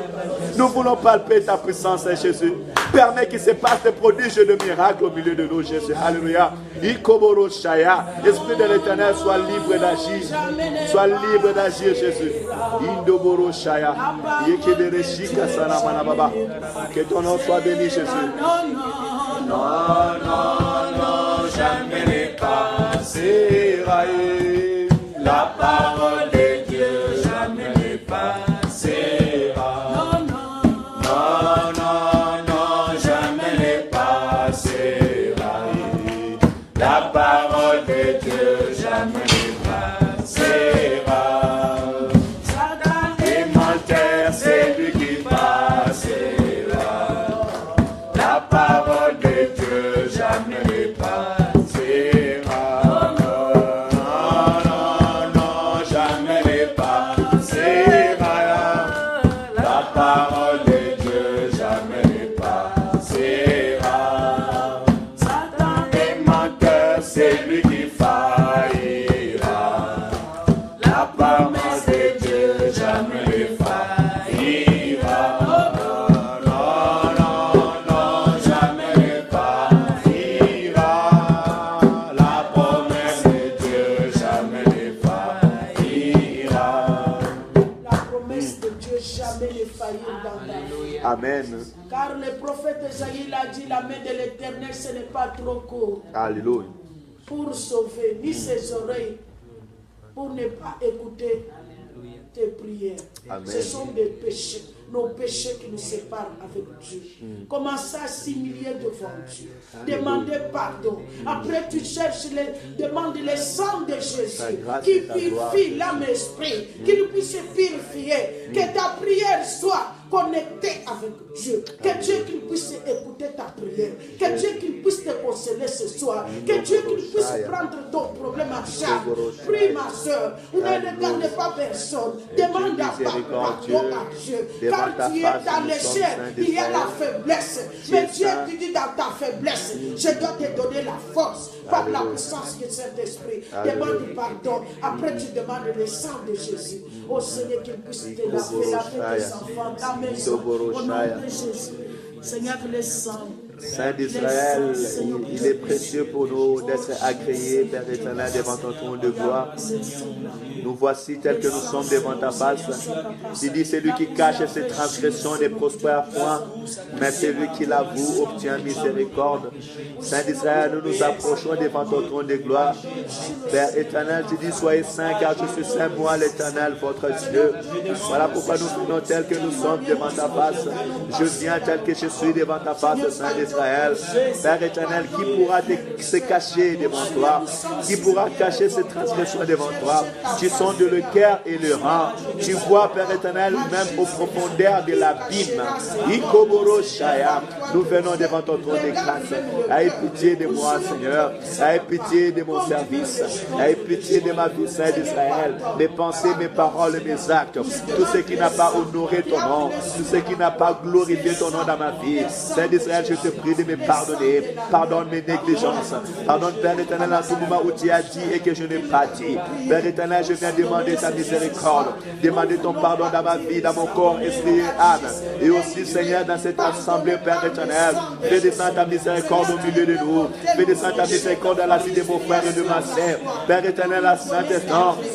Nous voulons palper ta puissance, Saint Jésus. Permets qu'il se passe des prodiges de miracles au milieu de nous, Jésus. Alléluia. Ikoboro Shaya. Esprit de l'Éternel, sois libre d'agir. Sois libre d'agir, Jésus. Indoboro Shaya. Que ton nom soit béni, Jésus. Non, non, non, jamais ne passera. La parole de Dieu jamais ne passera. Non, non, non, jamais ne passera. La parole de Dieu jamais ne passera. Et menteur, c'est lui qui passera. La parole de Dieu jamais ne passera. Non, non, non, jamais ne passera. La parole de Dieu jamais ne passera. Et menteur, c'est lui qui faillira. La parole de Dieu jamais ne faillira. Non, non, non, jamais ne faillira. La promesse de Dieu jamais ne faillira. La promesse de Dieu jamais ne faillir dans ta vie. Amen. Car le prophète Esaïe l'a dit, la main de l'Éternel, ce n'est pas trop court Alléluia. pour sauver, ni ses oreilles pour ne pas écouter tes prières. Amen. Ce sont des péchés, nos péchés qui nous séparent avec Dieu. Commencez à s'humilier devant Dieu. Demandez pardon. Après, tu cherches, demande le sang de Jésus qui purifie l'âme et l'esprit, qu'il puisse purifier. Que ta prière soit connectée avec Dieu. Que Dieu qu'il puisse écouter ta prière. Que Dieu qu'il puisse te consoler ce soir. Que Dieu qu'il puisse prendre ton problème à charge. Prie ma soeur. Ne regarde pas personne. Demande pardon à Dieu. Car tu es dans les chair, il y a la faiblesse. Mais Dieu te dit dans ta faiblesse, je dois te donner la force par la puissance du Saint-Esprit. Demande pardon. Après, tu demandes le sang de Jésus. Au Seigneur, qu'il puisse te laver tes enfants, ta maison. Au nom de Jésus. Seigneur, le sang. Saint d'Israël, il est précieux pour nous d'être agréés, Père éternel, devant ton trône de gloire. Nous voici tels que nous sommes devant ta face. Tu dis, celui qui cache ses transgressions ne prospère point, mais celui qui l'avoue obtient miséricorde. Saint d'Israël, nous nous approchons devant ton trône de gloire. Père éternel, tu dis, soyez saints, car je suis saint, moi l'Éternel, votre Dieu. Voilà pourquoi nous venons tels que nous sommes devant ta face. Je viens tel que je suis devant ta face, Saint d'Israël. Père éternel, qui pourra se cacher devant toi? Qui pourra cacher ses transgressions devant toi? Tu sondes le cœur et le rang. Tu vois, Père éternel, même aux profondeurs de l'abîme. Ikoboro Shaya. Nous venons devant ton trône de grâce. Aie pitié de moi, Seigneur. Aie pitié de mon service. Aie pitié de ma vie, Saint d'Israël. Mes pensées, mes paroles, mes actes. Tout ce qui n'a pas honoré ton nom. Tout ce qui n'a pas glorifié ton nom dans ma vie. Saint d'Israël, je te Saint-Esprit, de me pardonner. Pardonne mes négligences. Pardonne, Père éternel, à tout moment où tu as dit et que je n'ai pas dit. Père éternel, je viens demander ta miséricorde. Demander ton pardon dans ma vie, dans mon corps, esprit et âme. Et aussi, Seigneur, dans cette assemblée, Père éternel, fais descendre ta miséricorde au milieu de nous. Fais descendre ta miséricorde dans la vie de mon frère et de ma sœur. Père éternel, à Saint-Esprit,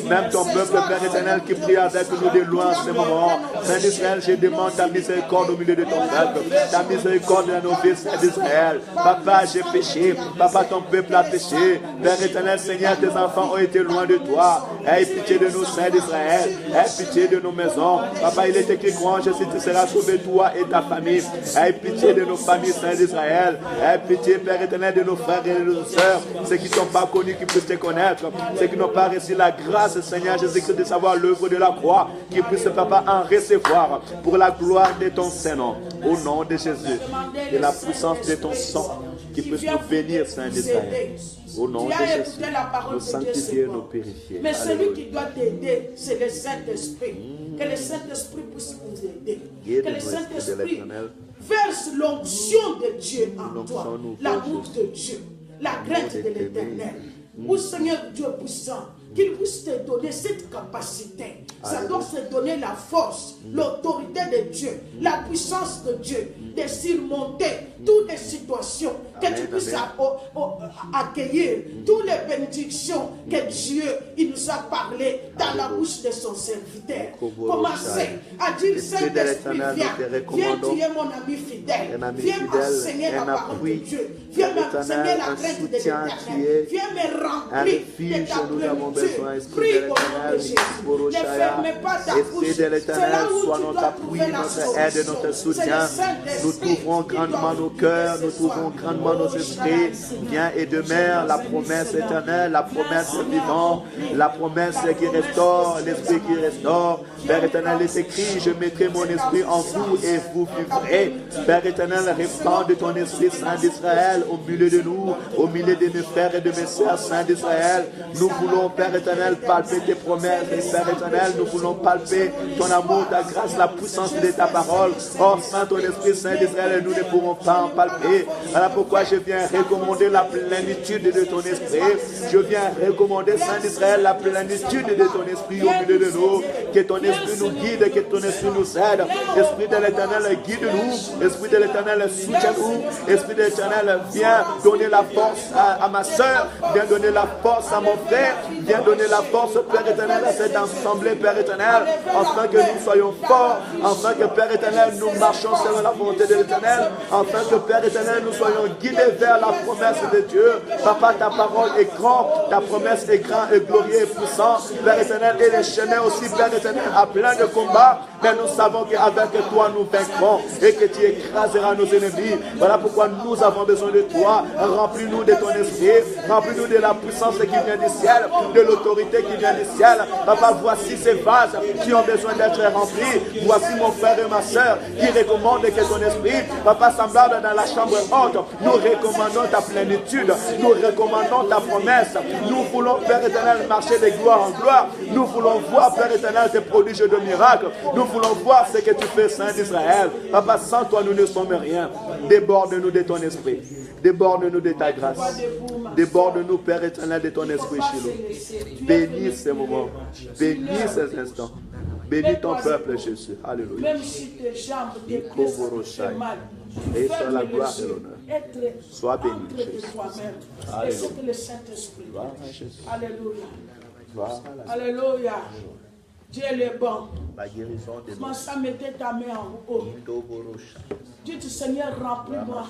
même ton peuple, Père éternel, qui prie avec nous de loin en ce moment. Saint d'Israël, je demande ta miséricorde au milieu de ton peuple. Ta miséricorde dans nos vies, Saint d'Israël. Papa, j'ai péché. Papa, ton peuple a péché. Père éternel, Seigneur, tes enfants ont été loin de toi. Aie pitié de nous, Saint d'Israël. Aie pitié de nos maisons. Papa, il est écrit grand, si tu seras sauvé, toi et ta famille. Aie pitié de nos familles, Saint d'Israël. Aie pitié, Père éternel, de nos frères et de nos sœurs. Ceux qui ne sont pas connus, qui puissent te connaître. Ceux qui n'ont pas reçu la grâce, Seigneur Jésus-Christ, de savoir l'œuvre de la croix, qui puissent, Papa, en recevoir pour la gloire de ton Saint-Nom. Au nom de Jésus, et la puissance de ton sang, qui puisse nous bénir, Saint d'Israël. Au nom de Jésus, nous sanctifier, nous purifier. Mais celui qui doit t'aider, c'est le Saint-Esprit. Que le Saint-Esprit puisse nous aider. Que le Saint-Esprit verse l'onction de Dieu en toi. L'amour de Dieu, la crainte de l'Éternel. Ô Seigneur Dieu puissant, qu'il puisse te donner cette capacité. Ça doit se donner la force, l'autorité de Dieu, la puissance de Dieu, de surmonter toutes les situations, que tu puisses accueillir toutes les bénédictions que Dieu il nous a parlé dans la bouche de son serviteur. Commencez à dire, Saint-Esprit, viens, tu es mon ami fidèle, viens m'enseigner la parole de Dieu, viens m'enseigner la crainte de l'Éternel, viens me remplir de ta plénitude. Prie au nom de Jésus. Ne fermez pas ta bouche. C'est là où tu dois trouver la solution. Notre soutien. Nous trouverons grandement nos cœurs, nous trouverons grandement nos esprits. Viens et demeure la promesse éternelle, la promesse vivante, la promesse qui restaure, l'esprit qui restaure. Père éternel, il est écrit, je mettrai mon esprit en vous et vous vivrez. Père éternel, répands de ton esprit, Saint d'Israël, au milieu de nous, au milieu de mes frères et de mes sœurs, Saint d'Israël. Nous voulons, Père éternel, palper tes promesses. Et Père éternel, nous voulons palper ton amour, ta grâce, la puissance de ta parole. Oh, Saint, ton esprit, Saint d'Israël, nous ne pourrons pas en palper. Voilà pourquoi je viens recommander la plénitude de ton esprit. Je viens recommander, Saint d'Israël, la plénitude de ton esprit au milieu de nous. Que ton esprit nous guide, que ton esprit nous aide. Esprit de l'Éternel, guide-nous. Esprit de l'Éternel, soutiens-nous. Esprit de l'Éternel, viens donner la force à ma soeur. Viens donner la force à mon frère. Viens donner la force, Père éternel, à cette assemblée, Père éternel, afin que nous soyons forts, afin que, Père éternel, nous marchions selon la volonté de l'Éternel, afin que, Père éternel, nous soyons guidés vers la promesse de Dieu. Papa, ta parole est grande, ta promesse est grande et glorieux et puissant, Père éternel, et les chemins aussi, Père éternel, à plein de combats, mais nous savons qu'avec toi, nous vaincrons et que tu écraseras nos ennemis. Voilà pourquoi nous avons besoin de toi. Remplis-nous de ton esprit, remplis-nous de la puissance qui vient du ciel, de l'autorité qui vient du ciel. Papa, voici ces vases qui ont besoin d'être remplis. Voici mon frère et ma soeur qui recommandent que ton esprit, Papa, semblable dans la chambre haute, nous recommandons ta plénitude, nous recommandons ta promesse. Nous voulons, Père éternel, marcher de gloire en gloire. Nous voulons voir, Père éternel, tes prodiges de miracles. Nous voulons voir ce que tu fais, Saint d'Israël. Papa, sans toi, nous ne sommes rien. Déborde-nous de ton esprit. Déborde-nous de ta grâce. Déborde-nous, Père éternel, de ton esprit chez nous. Bénis ces moments. Bénis ces instants. Bénis ton peuple, Jésus. Alléluia. Même si tes jambes te fait mal, et sur la gloire et l'honneur. Sois béni, Jésus. Alléluia. Le Saint-Esprit. Alléluia. Alléluia. Dieu est bon. Commence à mettre ta main en haut. Dites, Seigneur, remplis-moi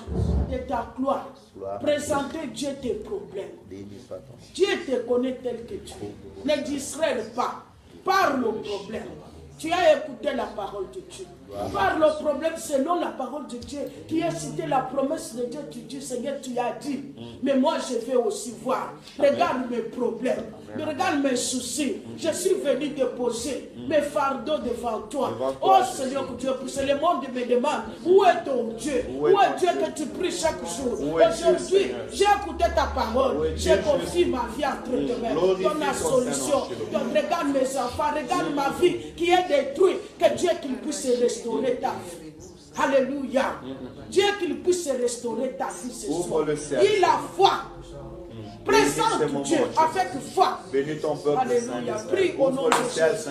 de ta gloire. Présentez Dieu tes problèmes. Dieu te connaît tel que tu es. Ne distrais pas. Parle au problème. Tu as écouté la parole de Dieu. Parle au problème selon la parole de Dieu. Qui a cité la promesse de Dieu. Tu dis, Seigneur, tu as dit. Mais moi, je vais aussi voir. Regarde mes problèmes. Regarde mes soucis. Je suis venu déposer mes fardeaux devant toi. Oh Seigneur Dieu, c'est le monde me demande, où est ton Dieu? Où est Dieu que tu pries chaque jour? Aujourd'hui, j'ai écouté ta parole. J'ai confié ma vie entre tes mains. Donne la solution. Regarde mes enfants. Regarde ma vie qui est détruite. Que Dieu qu'il puisse restaurer ta vie. Alléluia. Dieu qu'il puisse restaurer ta vie ce soir. Il a foi. Présente Dieu avec foi. Bénis ton peuple, Alléluia. Saint Prie au nom de Jésus.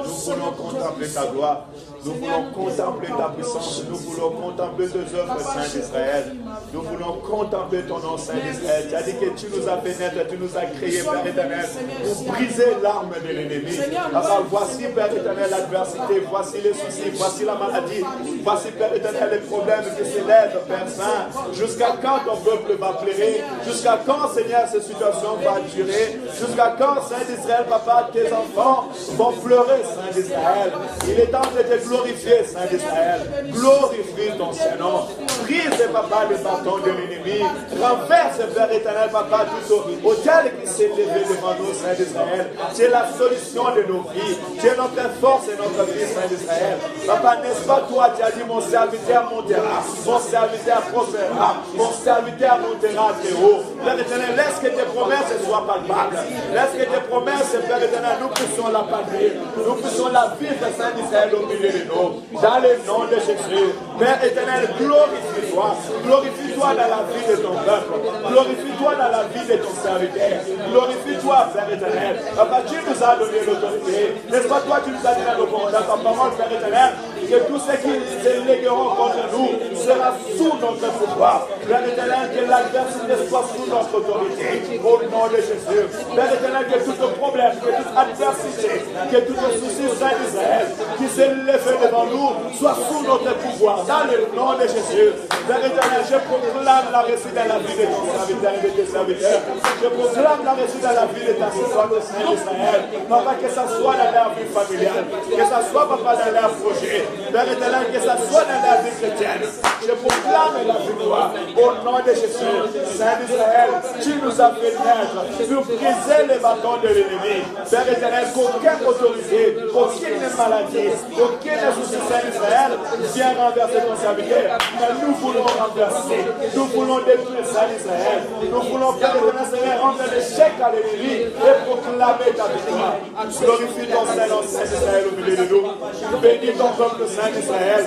Nous voulons contempler ta gloire. Nous voulons contempler ta puissance. Nous voulons contempler tes œuvres, Saint d'Israël. Nous voulons contempler ton nom, Saint d'Israël. Tu as dit que tu nous as fait naître, tu nous as créés, Père éternel, pour briser l'arme de l'ennemi. Alors voici, Père éternel, l'adversité, voici les soucis, voici la maladie, voici, Père éternel, les problèmes qui s'élèvent, Père Saint. Jusqu'à quand ton peuple va pleurer? Jusqu'à quand, Seigneur, cette situation va durer? Jusqu'à quand, Saint d'Israël, papa, tes enfants vont pleurer, Saint d'Israël? Il est temps de te glorifier, Saint d'Israël. Glorifie ton Saint-Nom. Brise, papa, le bâton de l'ennemi. Renverse, Père éternel, papa, tout autel qui s'est levé devant nous, Saint d'Israël. Tu es la solution de nos vies. Tu es notre force et notre vie, Saint d'Israël. Papa, n'est-ce pas toi, tu as dit, mon serviteur montera, mon serviteur prospérera, mon serviteur montera très haut. Père éternel, laisse que tes promesses soient palpables. Laisse que tes promesses, Père éternel, nous puissions la palper. Nous puissions la vivre, Saint d'Israël, au milieu de nous. Dans le nom de Jésus. Père éternel, glorifie-toi. Glorifie-toi dans la vie de ton peuple. Glorifie-toi dans la vie de ton serviteur. Glorifie-toi, Père éternel. Papa, tu nous as donné l'autorité. N'est-ce pas toi, tu nous as donné dans ta parole, Père éternel, que tous ceux qui se légueront contre nous sera sous notre pouvoir. Père éternel, que l'adversité soit sous notre autorité. Au nom de Jésus. Père éternel, que tout problème, que toute adversité, que tout souci, Saint d'Israël, qui s'est levé devant nous, soit sous notre pouvoir. Dans le nom de Jésus. Père éternel, je proclame la réussite dans la vie de ton serviteur et de tes serviteurs. Je proclame la réussite dans la vie de ta servante, Saint d'Israël. Papa, que ça soit dans leur vie familiale, que ça soit, papa, dans leur projet. Père éternel, que ça soit dans leur vie chrétienne. Je proclame la victoire au nom de Jésus. Saint d'Israël, tu nous as fait naître pour briser les bâtons de l'ennemi. Père éternel, qu'aucune autorité, aucune maladie, aucun souci, Saint d'Israël, vient renverser ton serviteur. Mais nous voulons renverser, nous voulons détruire Saint d'Israël. Nous voulons, Père éternel, Seigneur, rendre l'échec à l'ennemi et proclamer ta victoire. Glorifie ton Saint-Nom, Saint d'Israël, au milieu de nous. Bénis ton peuple, Saint d'Israël.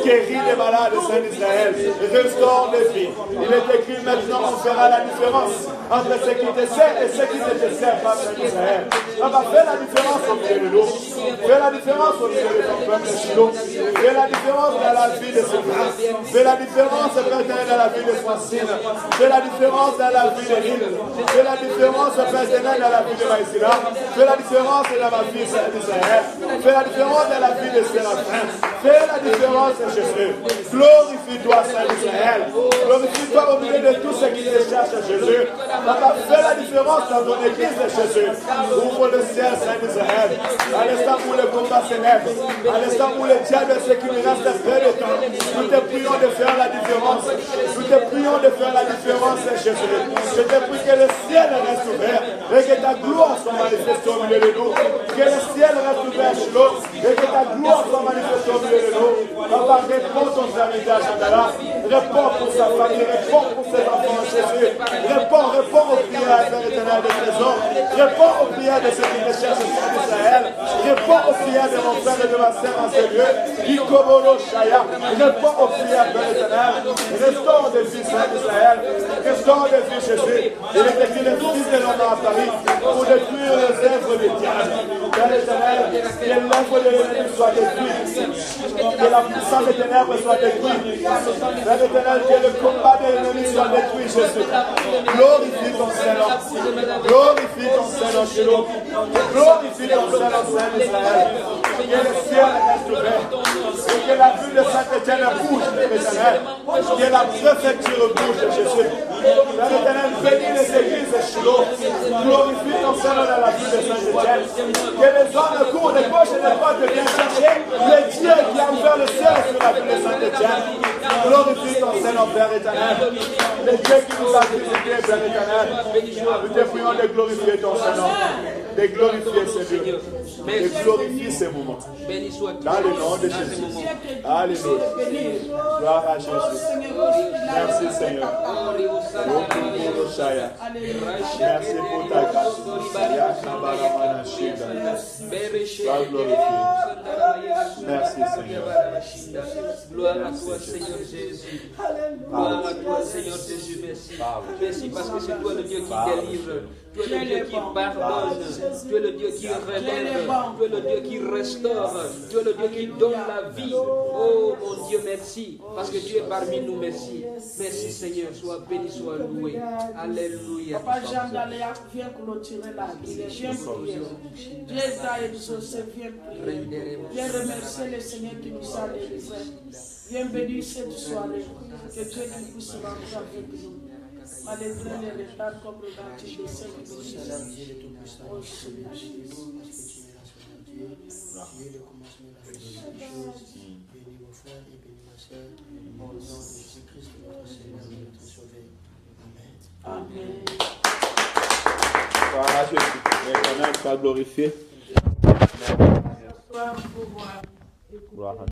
Guéris les malades, Saint d'Israël. Restaure les vies. Il est écrit maintenant, on fera la différence entre ceux qui te servent et ceux qui ne te servent pas, Saint d'Israël. On va faire la différence au milieu de nous. Fais la différence au milieu de ton peuple, Chilo. Fais la différence dans la vie de ce frère. Fais la différence, Père éternel, dans la vie de Francine. Fais la différence dans la vie de Lille. Fais la différence, Père éternel, dans la vie de Maïsila. Fais la différence dans ma vie, Saint d'Israël. Fais la différence dans la vie de Séraphin. Fais la différence, Jésus. Glorifie-toi, Saint d'Israël. Glorifie-toi au milieu de tous ceux qui te cherchent, Jésus. Papa, fais la différence dans ton église, Jésus. Ouvre le ciel, Saint d'Israël. À l'instant où le combat s'élève, à l'instant où le diable est ce qui nous reste peu de temps, nous te prions de faire la différence. Nous te prions de faire la différence, Jésus. Je te prie que le ciel reste ouvert et que ta gloire soit manifestée au milieu de nous. Que le ciel reste ouvert, Chilo, et que ta gloire soit manifestée au milieu de nous. Papa, réponds ton serviteur, Chandala. Réponds pour sa famille, réponds pour ses enfants, Jésus. Réponds aux prières, Père éternel de trésor. Réponds aux prières de ceux qui me cherchent, Saint d'Israël. Réponds aux prières de mon frère et de ma sœur en ce lieu. Ikobolo Shaya. Réponds aux prières, Père éternel. Restaure des vies, Saint d'Israël. Restaure des vies, Jésus. Il est écrit le Fils de l'homme à Paris pour détruire les œuvres des diables. Père éternel, que l'œuvre de l'ennemi soit détruite. Que la puissance des ténèbres soit détruite. Père éternel, que le combat de l'ennemi soit détruit, Jésus. Glorifie ton Saint-Nom. Glorifie ton Saint-Nom, Jésus. Glorifie ton Saint-Nom, Saint d'Israël. Que le ciel reste ouvert. Et que la vue de Saint-Étienne bouge, Père éternel. Que la préfecture bouge, Jésus. Père éternel, bénis les églises de Shiloh. Glorifie ton Saint-Nom dans la vue de Saint-Étienne. Que les hommes courent de gauche et de droite de bien chercher le Dieu qui a ouvert le ciel sur la vue de Saint-Étienne. Glorifie ton Saint-Nom, Père éternel. Le Dieu qui nous a visités, Père éternel. Nous te prions de glorifier ton Saint-Nom. De glorifier ce Dieu. De glorifier ces moments. Dans le nom de Jésus. Alléluia. Gloire à Jésus. Merci Seigneur. Merci pour ta grâce. Merci Seigneur. Gloire à toi Seigneur Jésus. Gloire à toi Seigneur Jésus. Merci. Merci parce que c'est toi le Dieu qui délivre. Tu es le Dieu qui pardonne. Tu es le Dieu qui relève. Tu es le Dieu qui restaure. Tu es le Dieu qui donne la vie. Oh mon Dieu, merci. Parce que tu es parmi nous. Merci. Merci Seigneur. Sois béni, sois loué. Alléluia. Papa Jean Daléa, viens clôturer la vie. Viens prier. Viens exaucer, viens prier. Viens remercier le Seigneur qui nous a délivrés. Viens bénir cette soirée. Que Dieu qui puisse rentrer avec nous. Malgré les retards comme le dentiste de 5 minutes. Oh Seigneur Jésus. Tu es le commencement de la fin de choses. Bénis mon frère et bénis ma soeur. Au nom de Jésus-Christ, notre Seigneur et notre Sauveur. Amen. Par Jésus, sois glorifié. Gloire à